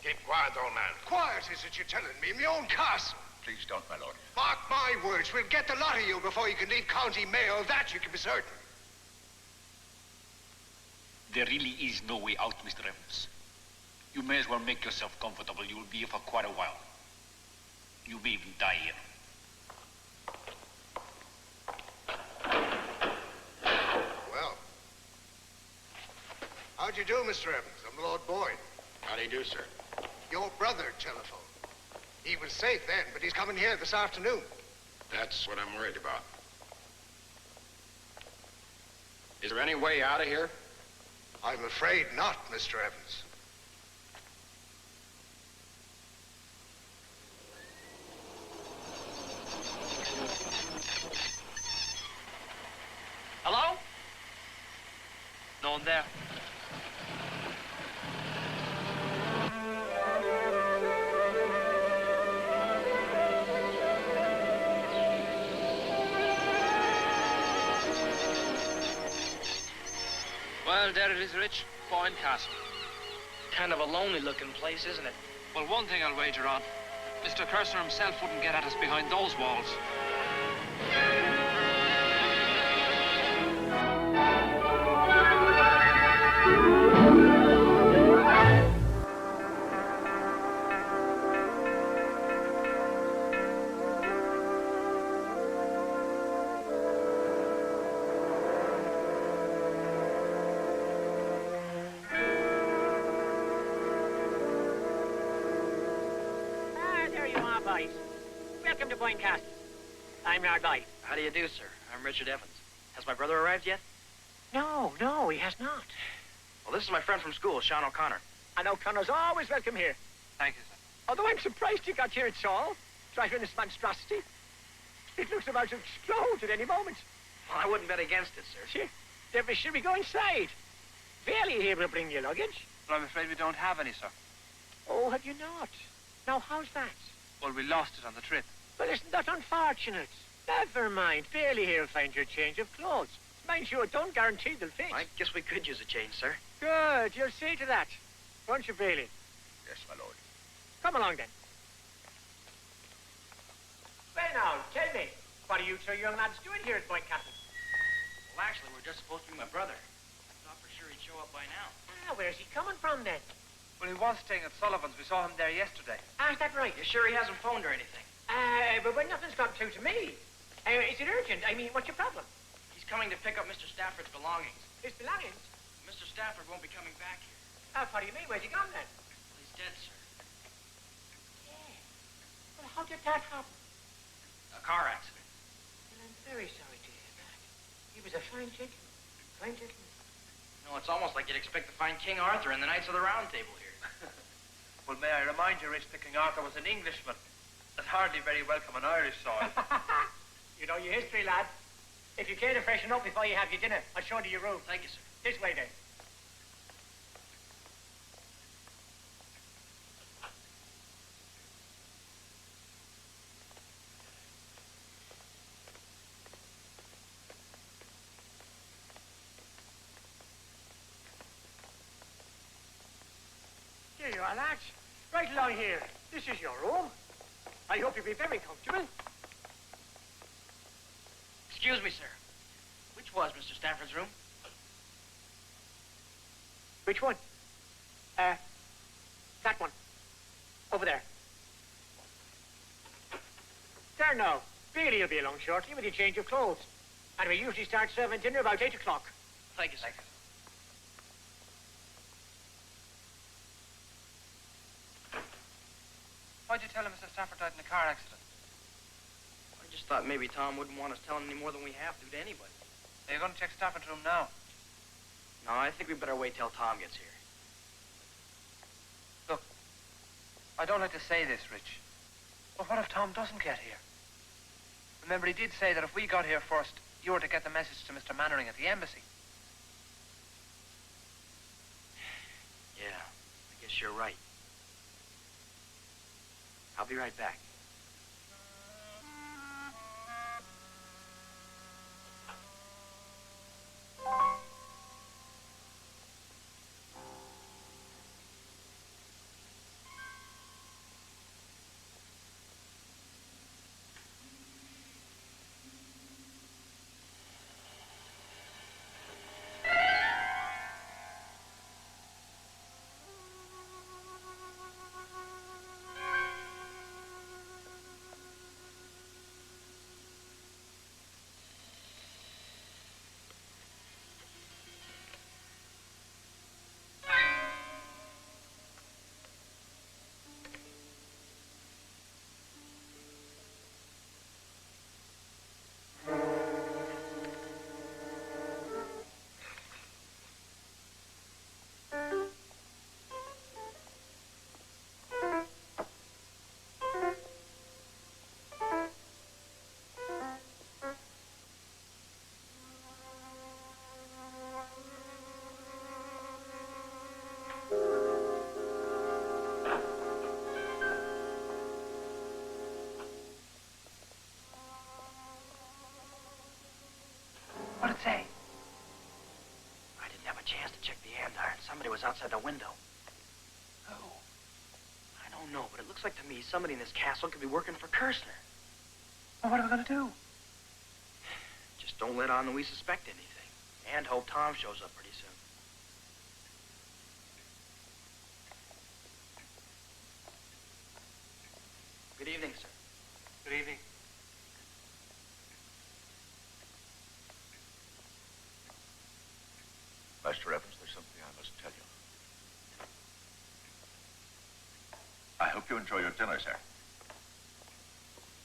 Keep quiet, old man. Quiet is it you're telling me, in my own castle. Please don't, my lord. Mark my words, we'll get the lot of you before you can leave County Mayo. Of that you can be certain. There really is no way out, Mr. Evans. You may as well make yourself comfortable. You will be here for quite a while. You may even die here. Well, how'd you do, Mr. Evans? I'm Lord Boyne. How do you do, sir? Your brother telephoned. He was safe then, but he's coming here this afternoon. That's what I'm worried about. Is there any way out of here? I'm afraid not, Mr. Evans. Hello? No one there. Well, there it is, Rich. Boyne Castle. Kind of a lonely-looking place, isn't it? Well, one thing I'll wager on. Mr. Cursor himself wouldn't get at us behind those walls. There you are, boys. Welcome to Boyne Castle. I'm Lord Boyne. How do you do, sir? I'm Richard Evans. Has my brother arrived yet? No, he has not. Well, this is my friend from school, Sean O'Connor. And O'Connor's always welcome here. Thank you, sir. Although I'm surprised you got here at all, driving this monstrosity. It looks about to explode at any moment. Well, I wouldn't bet against it, sir. Should we go inside? Barely here will bring your luggage. But I'm afraid we don't have any, sir. Oh, have you not? Now, how's that? Well, we lost it on the trip. Well, isn't that unfortunate? Never mind. Barely here will find your change of clothes. Mind you, don't guarantee they'll fit. I guess we could use a change, sir. Good. You'll see to that. Won't you, Bailey? Yes, my lord. Come along, then. Well, now, tell me, what are you two young lads doing here at Boyne Castle? Well, actually, we're just supposed to be my brother. I thought for sure he'd show up by now. Where's he coming from, then? Well, he was staying at Sullivan's. We saw him there yesterday. Is that right? You sure he hasn't phoned or anything? But nothing's got through to me. Is it urgent? I mean, what's your problem? He's coming to pick up Mr. Stafford's belongings. His belongings? Mr. Stafford won't be coming back here. What do you mean? Where's he gone, then? Well, he's dead, sir. Well, how did that happen? A car accident. Well, I'm very sorry to hear that. He was a fine gentleman. Fine gentleman. No, it's almost like you'd expect to find King Arthur in the Knights of the Round Table here. Well, may I remind you, Rich, that King Arthur was an Englishman. That's hardly very welcome on Irish soil. You know your history, lad. If you care to freshen up before you have your dinner, I'll show you your room. Thank you, sir. This way, then. Here you are, lads. Right along here. This is your room. I hope you'll be very comfortable. Excuse me, sir. Which was Mr. Stafford's room? Which one? That one. Over there. There now. Bailey will be along shortly with your change of clothes. And we usually start serving dinner about 8 o'clock. Thank you, sir. Why'd you tell him Mr. Stafford died in a car accident? I just thought maybe Tom wouldn't want us telling any more than we have to anybody. Are you going to check Stafford's room now? No, I think we better wait till Tom gets here. Look, I don't like to say this, Rich, but what if Tom doesn't get here? Remember, he did say that if we got here first, you were to get the message to Mr. Mannering at the embassy. Yeah, I guess you're right. I'll be right back. Somebody was outside the window. Who? I don't know, but it looks like to me somebody in this castle could be working for Kirshner. Well, what are we going to do? Just don't let on that we suspect anything. And hope Tom shows up pretty soon. Good evening, sir. Good evening. Master Evans, there's something I must tell you. I hope you enjoy your dinner, sir.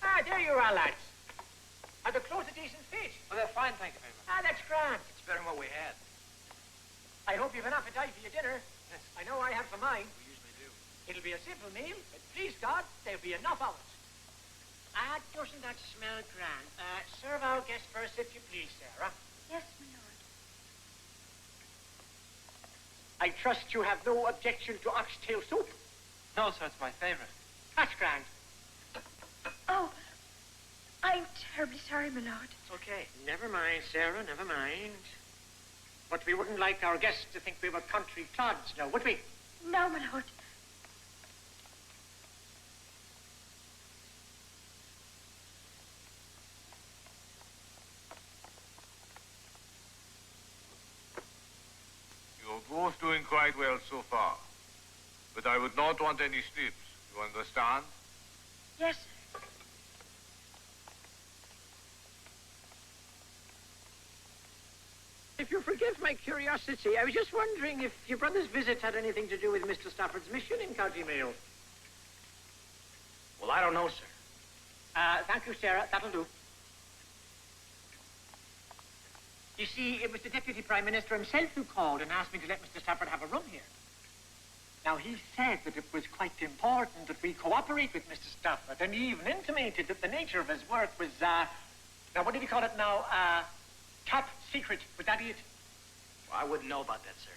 Ah, there you are, lads. Are the clothes a decent fit? Oh, they're fine, thank you very much. Ah, that's grand. It's better than what we had. I hope you've an appetite for your dinner. Yes. I know I have for mine. We usually do. It'll be a simple meal, but please God, there'll be enough of it. Ah, doesn't that smell grand? Serve our guest first, if you please, Sarah. Yes, my lord. I trust you have no objection to oxtail soup. No, sir, it's my favorite. That's grand. Oh, I'm terribly sorry, my lord. It's okay. Never mind, Sarah, never mind. But we wouldn't like our guests to think we were country clods now, would we? No, my lord. You're both doing quite well so far. But I would not want any slips. You understand? Yes, sir. If you forgive my curiosity, I was just wondering if your brother's visit had anything to do with Mr. Stafford's mission in County Mayo. Well, I don't know, sir. Thank you, Sarah. That'll do. You see, it was the Deputy Prime Minister himself who called and asked me to let Mr. Stafford have a room here. Now, he said that it was quite important that we cooperate with Mr. Stafford, and he even intimated that the nature of his work was, now, what did he call it now? Top secret. Would that be it? Well, I wouldn't know about that, sir.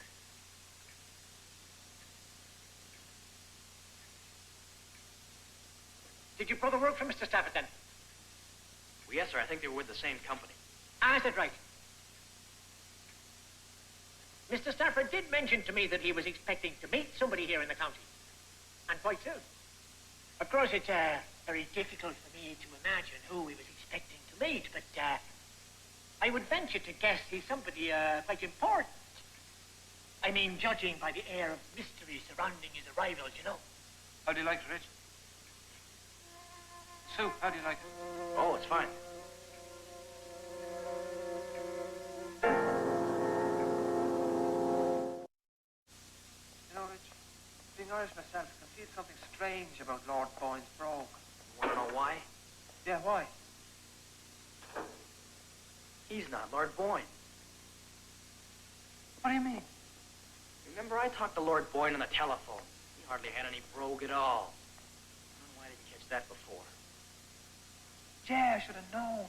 Did your brother work for Mr. Stafford, then? Well, yes, sir. I think they were with the same company. Ah, is that right? Mr. Stafford did mention to me that he was expecting to meet somebody here in the county. And quite soon. Of course, it's very difficult for me to imagine who he was expecting to meet, but I would venture to guess he's somebody quite important. I mean, judging by the air of mystery surrounding his arrival, you know. How do you like it, Rich? Soup, how do you like it? Oh, it's fine. You know, Rich, being Irish myself, I can feel something strange about Lord Boyne's brogue. You want to know why? Yeah, why? He's not Lord Boyne. What do you mean? Remember, I talked to Lord Boyne on the telephone. He hardly had any brogue at all. I don't know why I didn't catch that before. Yeah, I should have known.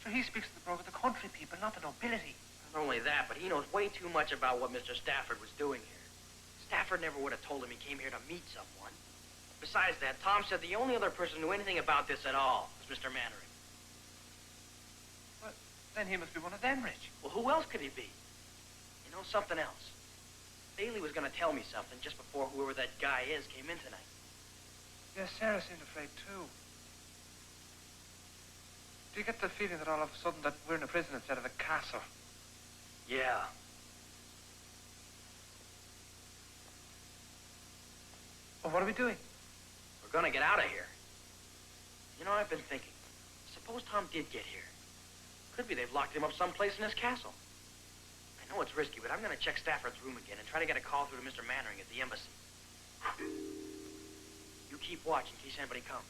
Sure, he speaks to the brogue of the country people, not the nobility. Not only that, but he knows way too much about what Mr. Stafford was doing here. Stafford never would have told him he came here to meet someone. Besides that, Tom said the only other person who knew anything about this at all was Mr. Mannering. Well, then he must be one of them, Rich. Well, who else could he be? You know, something else. Bailey was going to tell me something just before whoever that guy is came in tonight. Yeah, Sarah seemed afraid, too. Do you get the feeling that all of a sudden that we're in a prison instead of a castle? Yeah. Well, what are we doing? We're going to get out of here. You know, I've been thinking. Suppose Tom did get here. Could be they've locked him up someplace in his castle. I know it's risky, but I'm going to check Stafford's room again and try to get a call through to Mr. Mannering at the embassy. You keep watch in case anybody comes.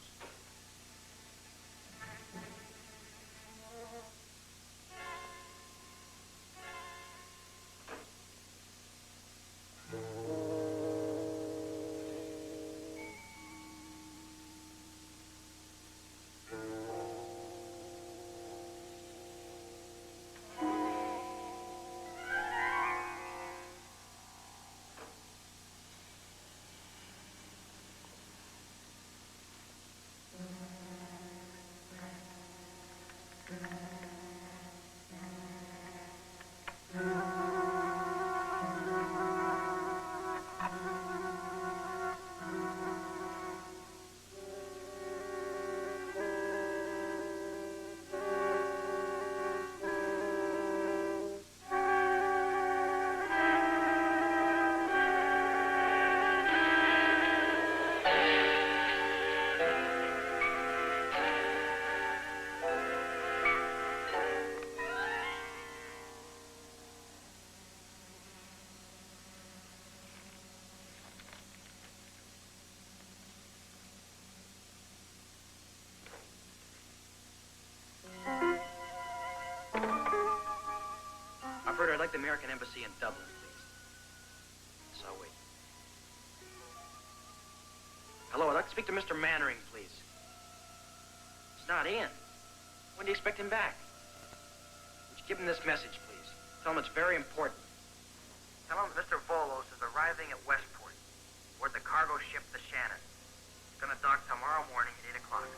American Embassy in Dublin, please. Yes, I'll wait. Hello, I'd like to speak to Mr. Mannering, please. He's not in. When do you expect him back? Would you give him this message, please? Tell him it's very important. Tell him Mr. Volos is arriving at Westport, aboard the cargo ship, the Shannon. He's gonna dock tomorrow morning at 8 o'clock.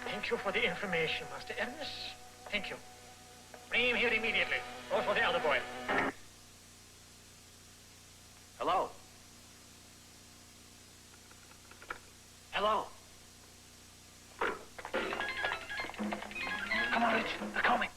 Thank you for the information, Master Evans. Thank you. Bring him here immediately. Also the other boy. Hello? Hello? Come on, Rich. They're coming.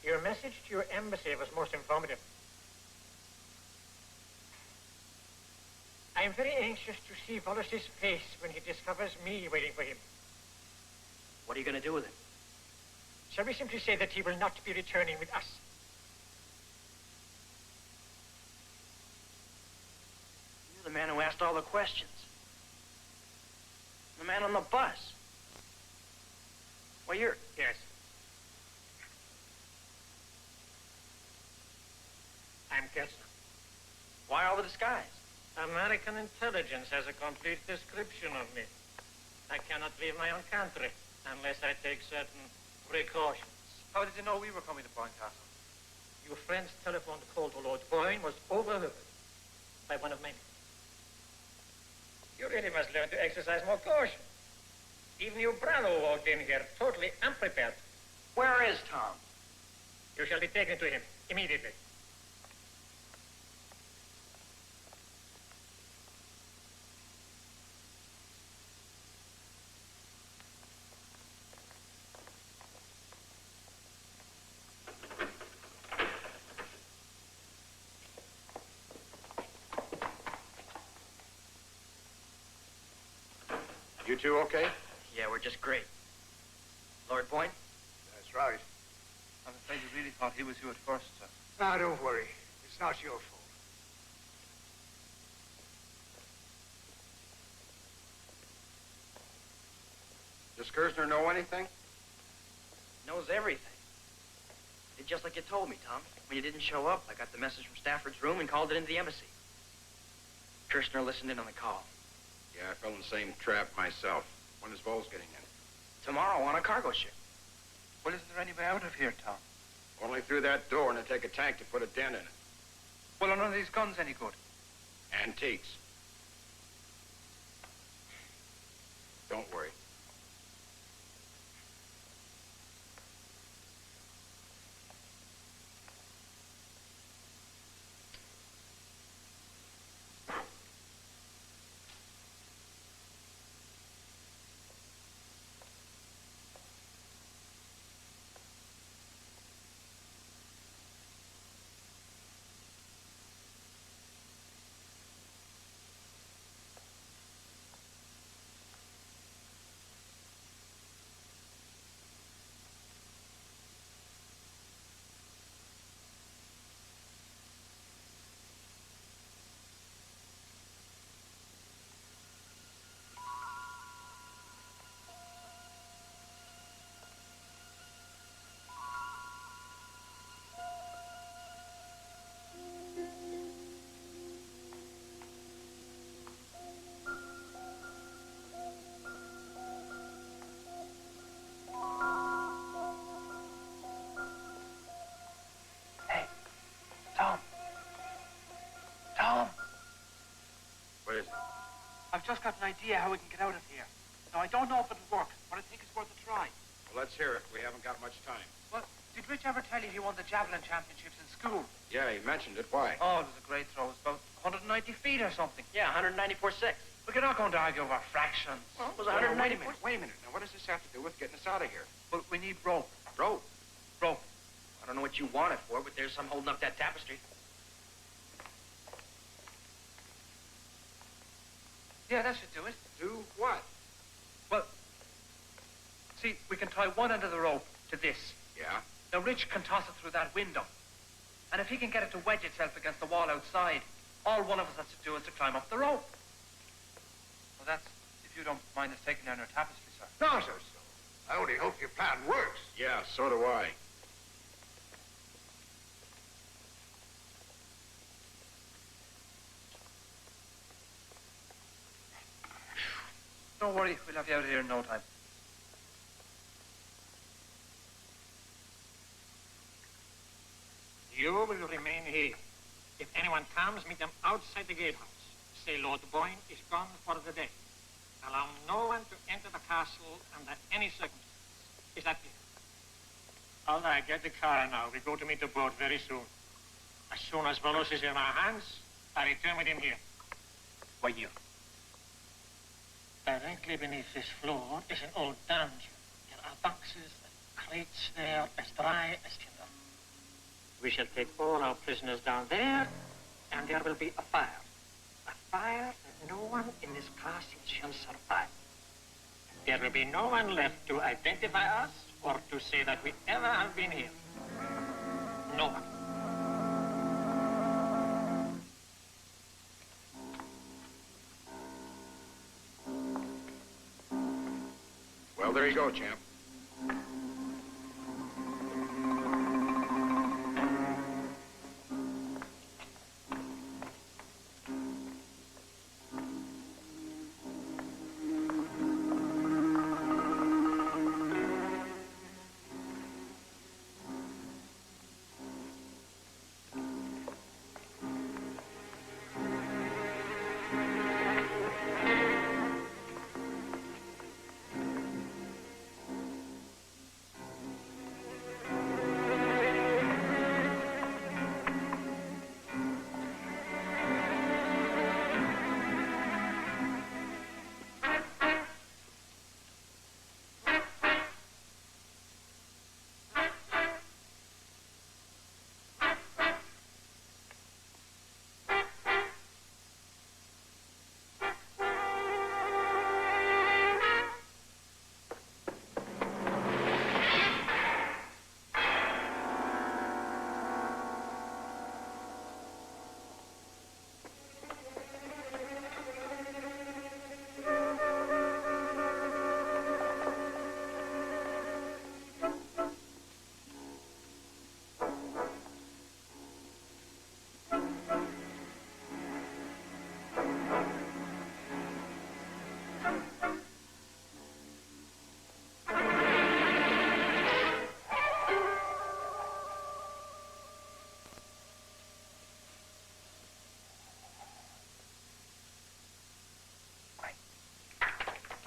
Your message to your embassy was most informative. I am very anxious to see Wallace's face when he discovers me waiting for him. What are you going to do with him? Shall we simply say that he will not be returning with us? You're the man who asked all the questions. The man on the bus. Well, you're... Yes. I'm Kessler. Why all the disguise? American intelligence has a complete description of me. I cannot leave my own country unless I take certain precautions. How did you know we were coming to Boyne Castle? Your friend's telephone call to Lord Boyne was overheard by one of many. You really must learn to exercise more caution. Even your brother walked in here totally unprepared. Where is Tom? You shall be taken to him immediately. You two okay? Yeah, we're just great. Lord Boyne? That's right. I'm afraid you really thought he was you at first, sir. Now, don't worry. It's not your fault. Does Kersner know anything? Knows everything. Did just like you told me, Tom. When you didn't show up, I got the message from Stafford's room and called it into the embassy. Kirshner listened in on the call. Yeah, I fell in the same trap myself. When is Vols getting in? Tomorrow on a cargo ship. Well, isn't there any way out of here, Tom? Only through that door, and it'll take a tank to put a dent in it. Well, are none of these guns any good? Antiques. Don't worry. I've just got an idea how we can get out of here. Now, I don't know if it'll work, but I think it's worth a try. Well, let's hear it. We haven't got much time. Well, did Rich ever tell you he won the javelin championships in school? Yeah, he mentioned it. Why? Oh, it was a great throw. It was about 190 feet or something. Yeah, 194.6. But you're not going to argue over fractions. Well, it was Wait a 190. minute. Wait a minute. Now, what does this have to do with getting us out of here? Well, we need rope. Rope? Rope. I don't know what you want it for, but there's some holding up that tapestry. Yeah, that should do it. Do what? Well, see, we can tie one end of the rope to this. Yeah? Now, Rich can toss it through that window. And if he can get it to wedge itself against the wall outside, all one of us has to do is to climb up the rope. Well, that's if you don't mind us taking down your tapestry, sir. No, sir. I only hope your plan works. Yeah, so do I. Don't worry, we'll have you out of here in no time. You will remain here. If anyone comes, meet them outside the gatehouse. Say Lord Boyne is gone for the day. Allow no one to enter the castle under any circumstances. Is that clear? All right, get the car now. We go to meet the boat very soon. As soon as Velos is in our hands, I return with him here. Why here? Directly beneath this floor is an old dungeon. There are boxes and crates there as dry as tinder. We shall take all our prisoners down there, and there will be a fire. A fire that no one in this castle shall survive. There will be no one left to identify us or to say that we ever have been here. No one. Well, there you go, champ.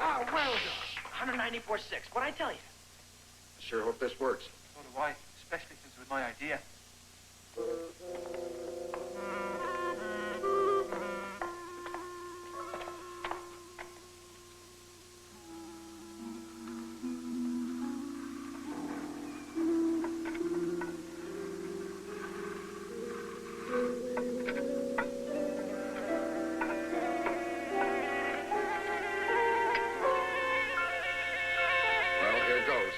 Oh, well done. 194.6. What'd I tell you? I sure hope this works. So do I, especially since it was my idea. Well, here goes.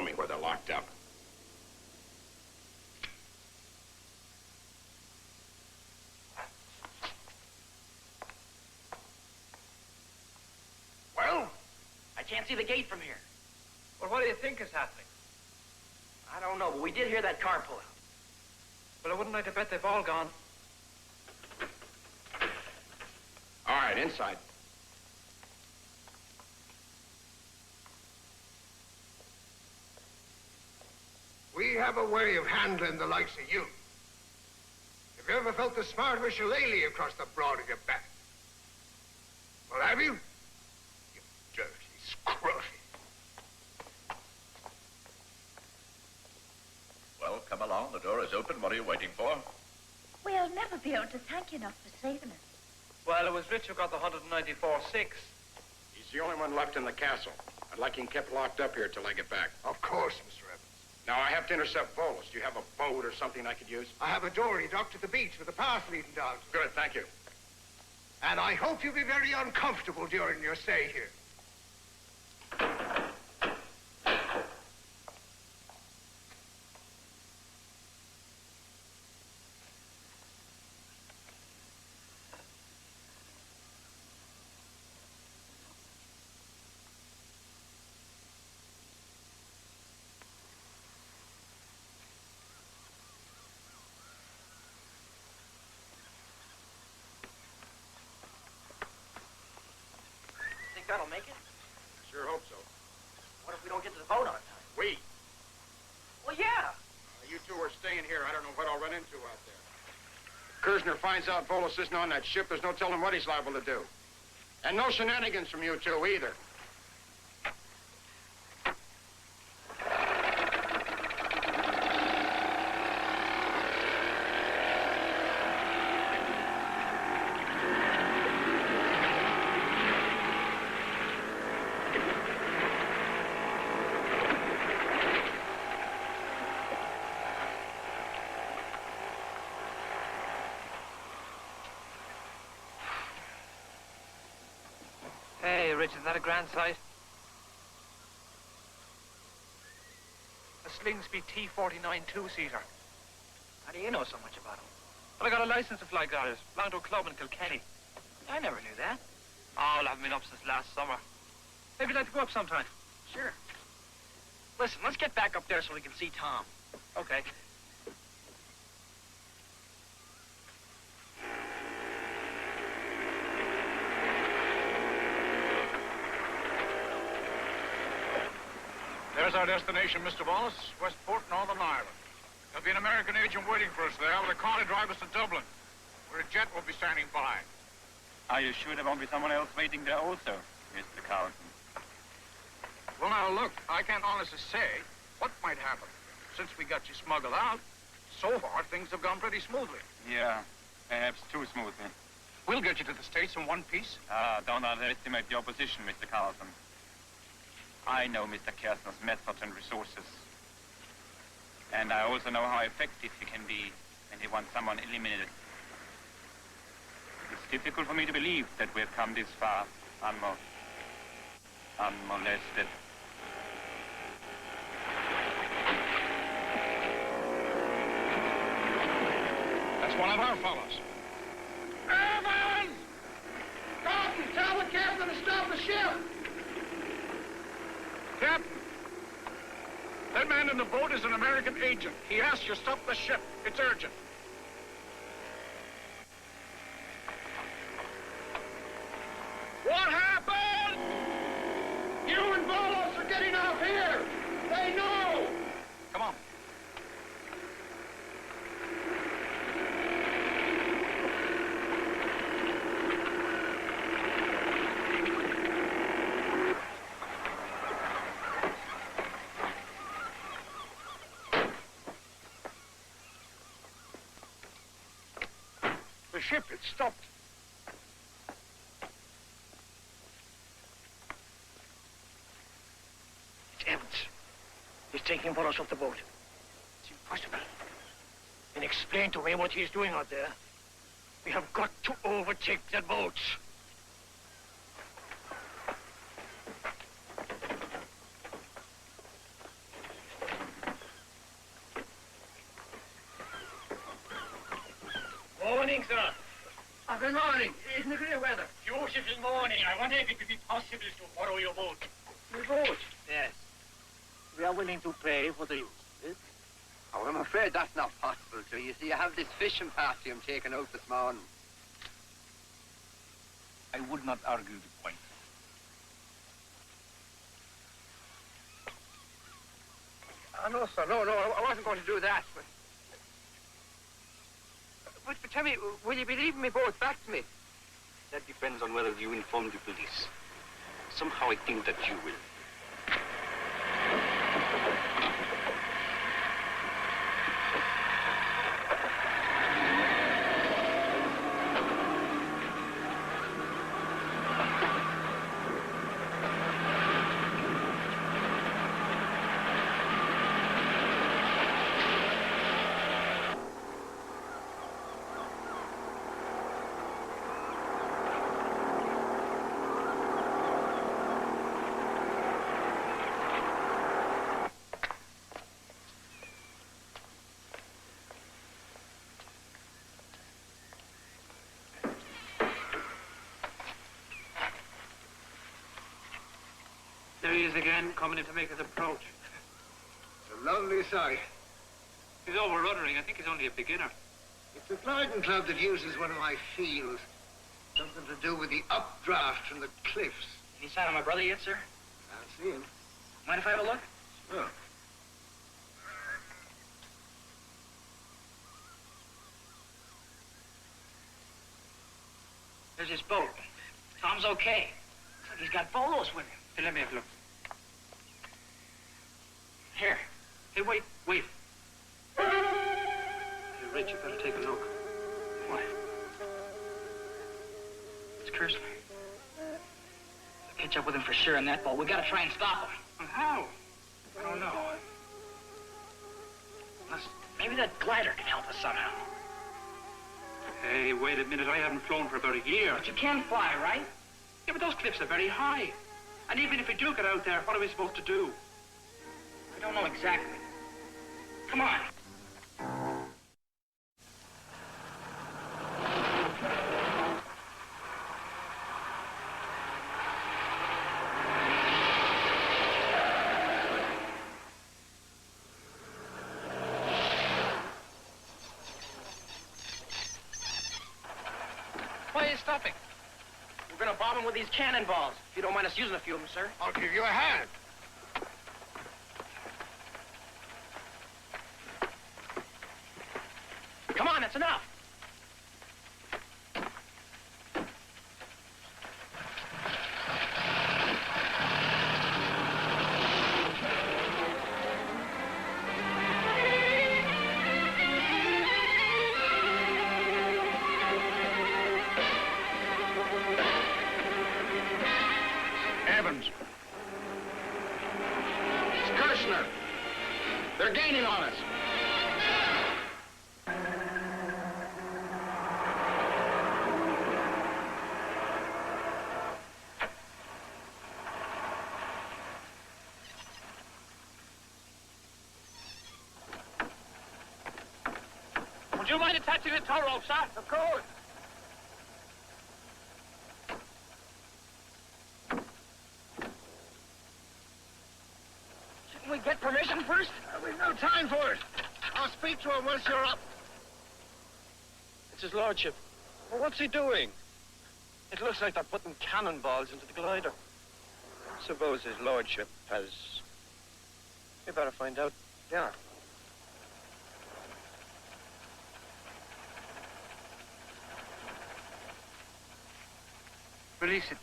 me where they're locked up. Well, I can't see the gate from here. Well, what do you think is happening? I don't know, but we did hear that car pull out. Well, I wouldn't like to bet they've all gone. All right, inside. We have a way of handling the likes of you. Have you ever felt the smart of a shillelagh across the broad of your back? Well, have you? You dirty scruffy. Well, come along. The door is open. What are you waiting for? We'll never be able to thank you enough for saving us. Well, it was Rich who got the 194.6. He's the only one left in the castle. I'd like him kept locked up here till I get back. Of course, Mr. Evans. Now, I have to intercept Volos. Do you have a boat or something I could use? I have a dory docked at the beach with a path leading down. Good, thank you. And I hope you'll be very uncomfortable during your stay here. Think that'll make it? Sure hope so. What if we don't get to the boat on time? We? Well, yeah. You two are staying here. I don't know what I'll run into out there. Kersner finds out Volos isn't on that ship. There's no telling what he's liable to do. And no shenanigans from you two either. Hey, Rich, isn't that a grand sight? A Slingsby T-49 two-seater. How do you know so much about them? Well, I got a license to fly gutters. Belonged to a club in Kilkenny. I never knew that. Oh, well, I haven't been up since last summer. Maybe you'd like to go up sometime. Sure. Listen, let's get back up there so we can see Tom. Okay. There's our destination, Mr. Wallace. Westport, Northern Ireland. There'll be an American agent waiting for us there with a car to drive us to Dublin, where a jet will be standing by. Are you sure there won't be someone else waiting there also, Mr. Carlton? Well, now, look, I can't honestly say what might happen. Since we got you smuggled out, so far, things have gone pretty smoothly. Yeah, perhaps too smoothly. We'll get you to the States in one piece. Don't underestimate the opposition, Mr. Carlton. I know Mr. Kersner's methods and resources. And I also know how effective he can be when he wants someone eliminated. It's difficult for me to believe that we've come this far unmolested. That's one of our fellows. Herman! Carlton, tell the captain to stop the ship! Captain, that man in the boat is an American agent. He asks you to stop the ship. It's urgent. What happened? You and Volos are getting off here. They know. Come on. The ship, it stopped. It's Evans. He's taking Volos off the boat. It's impossible. And explain to me what he's doing out there. We have got to overtake that boat. morning, sir. Good morning. Isn't it great weather? Beautiful morning. I wonder if it would be possible to borrow your boat. My boat? Yes. We are willing to pay for the use. Yes? Oh, I'm afraid that's not possible, sir. You see, I have this fishing party I'm taking out this morning. I would not argue the point. No, sir, no, I wasn't going to do that. But tell me, will you be leaving me boat back to me? That depends on whether you inform the police. Somehow I think that you will. There he is again, coming in to make his approach. It's a lovely sight. He's over-ruddering. I think he's only a beginner. It's the gliding club that uses one of my fields. Something to do with the updraft from the cliffs. Any sign of my brother yet, sir? Can't see him. Mind if I have a look? Sure. There's his boat. Tom's okay. Looks like he's got bolos with him. Hey, let me have a look. Here. Hey, wait. Hey, Rich, you better take a look. What? It's Kirsten. Catch up with him for sure in that boat. We gotta try and stop him. Well, how? I don't know. Maybe that glider can help us somehow. Hey, wait a minute. I haven't flown for about a year. But you can fly, right? Yeah, but those cliffs are very high. And even if we do get out there, what are we supposed to do? I don't know exactly. Come on. Why are you stopping? We're gonna bomb him with these cannonballs. If you don't mind us using a few of them, sir. I'll give you a hand. Come on, that's enough. Evans. It's Kirshner. They're gaining on us. Would you mind attaching the tow rope, sir? Of course. Shouldn't we get permission first? We've no time for it. I'll speak to him once you're up. It's his lordship. Well, what's he doing? It looks like they're putting cannonballs into the glider. Suppose his lordship has... We better find out. Yeah. Release it.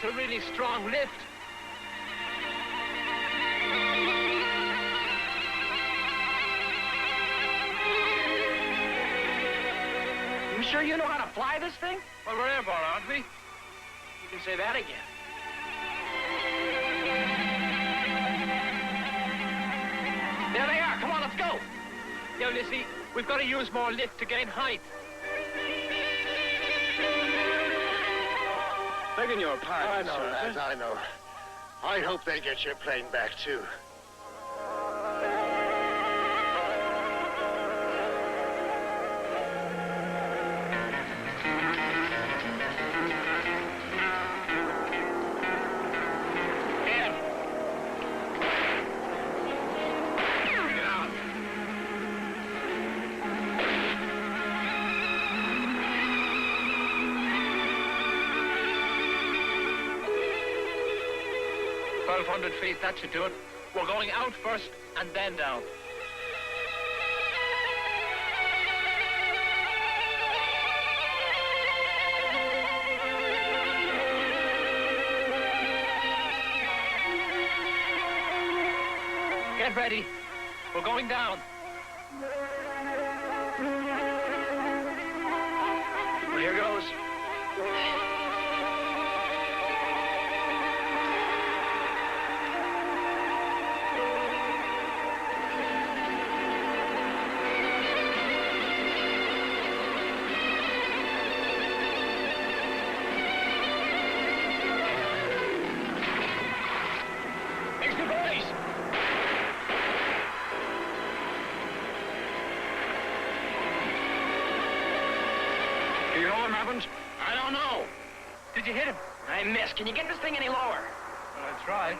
that's a really strong lift. You sure you know how to fly this thing? Well, we're airborne, aren't we? You can say that again. There they are. Come on, let's go. Yo, Lissy, we've got to use more lift to gain height. Begging your pardon, I know, sir. lads, I know. I hope they get your plane back, too. Feet, that should do it. We're going out first and then down. Get ready. We're going down. Well, here goes. I don't know. Did you hit him? I missed. Can you get this thing any lower? Well, I'll try.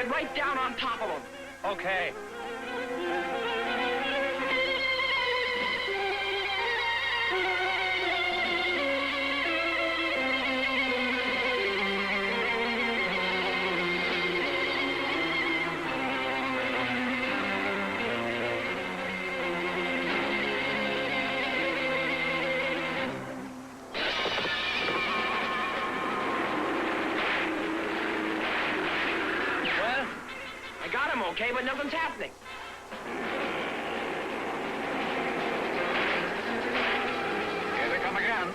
Right down on top of them. Okay. Okay, but nothing's happening. Here they come again.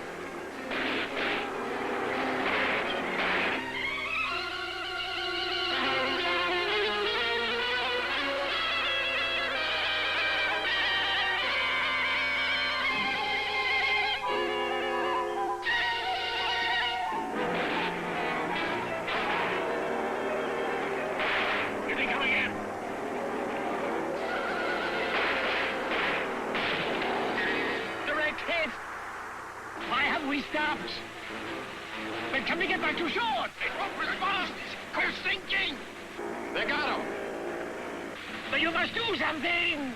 But can we get back to shore? They won't respond. We're sinking. They got him. But you must do something.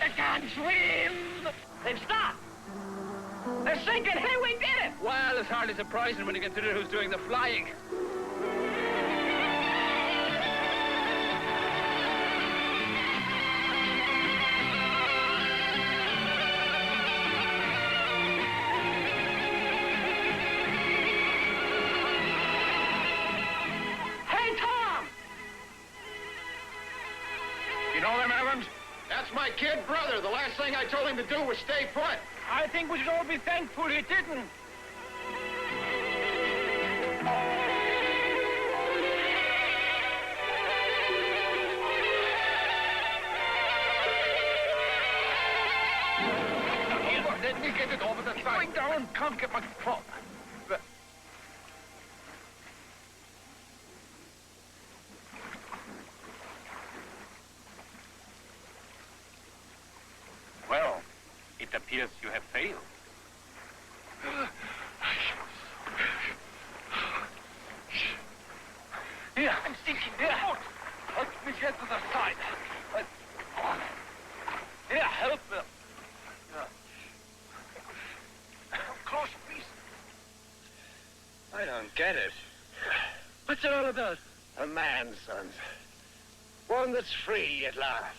They can't swim. They've stopped. They're sinking. Hey, we did it. Well, it's hardly surprising when you consider who's doing the flying. That's my kid brother. The last thing I told him to do was stay put. I think we should all be thankful he didn't. Let me get it over the side. Going down, can't get my foot. Well, it appears you have failed. I don't get it. What's it all about? A man, sons. One that's free at last.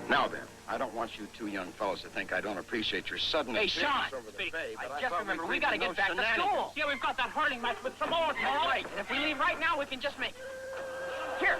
Now then, I don't want you two young fellows to think I don't appreciate your sudden Hey, appearance Sean, over the speak. bay, but I I just thought remember, we'd we leave gotta no get back to shenanigans. school. Yeah, we've got that hurling match with some more tomorrow. Right, and if we leave right now, we can just make... Here,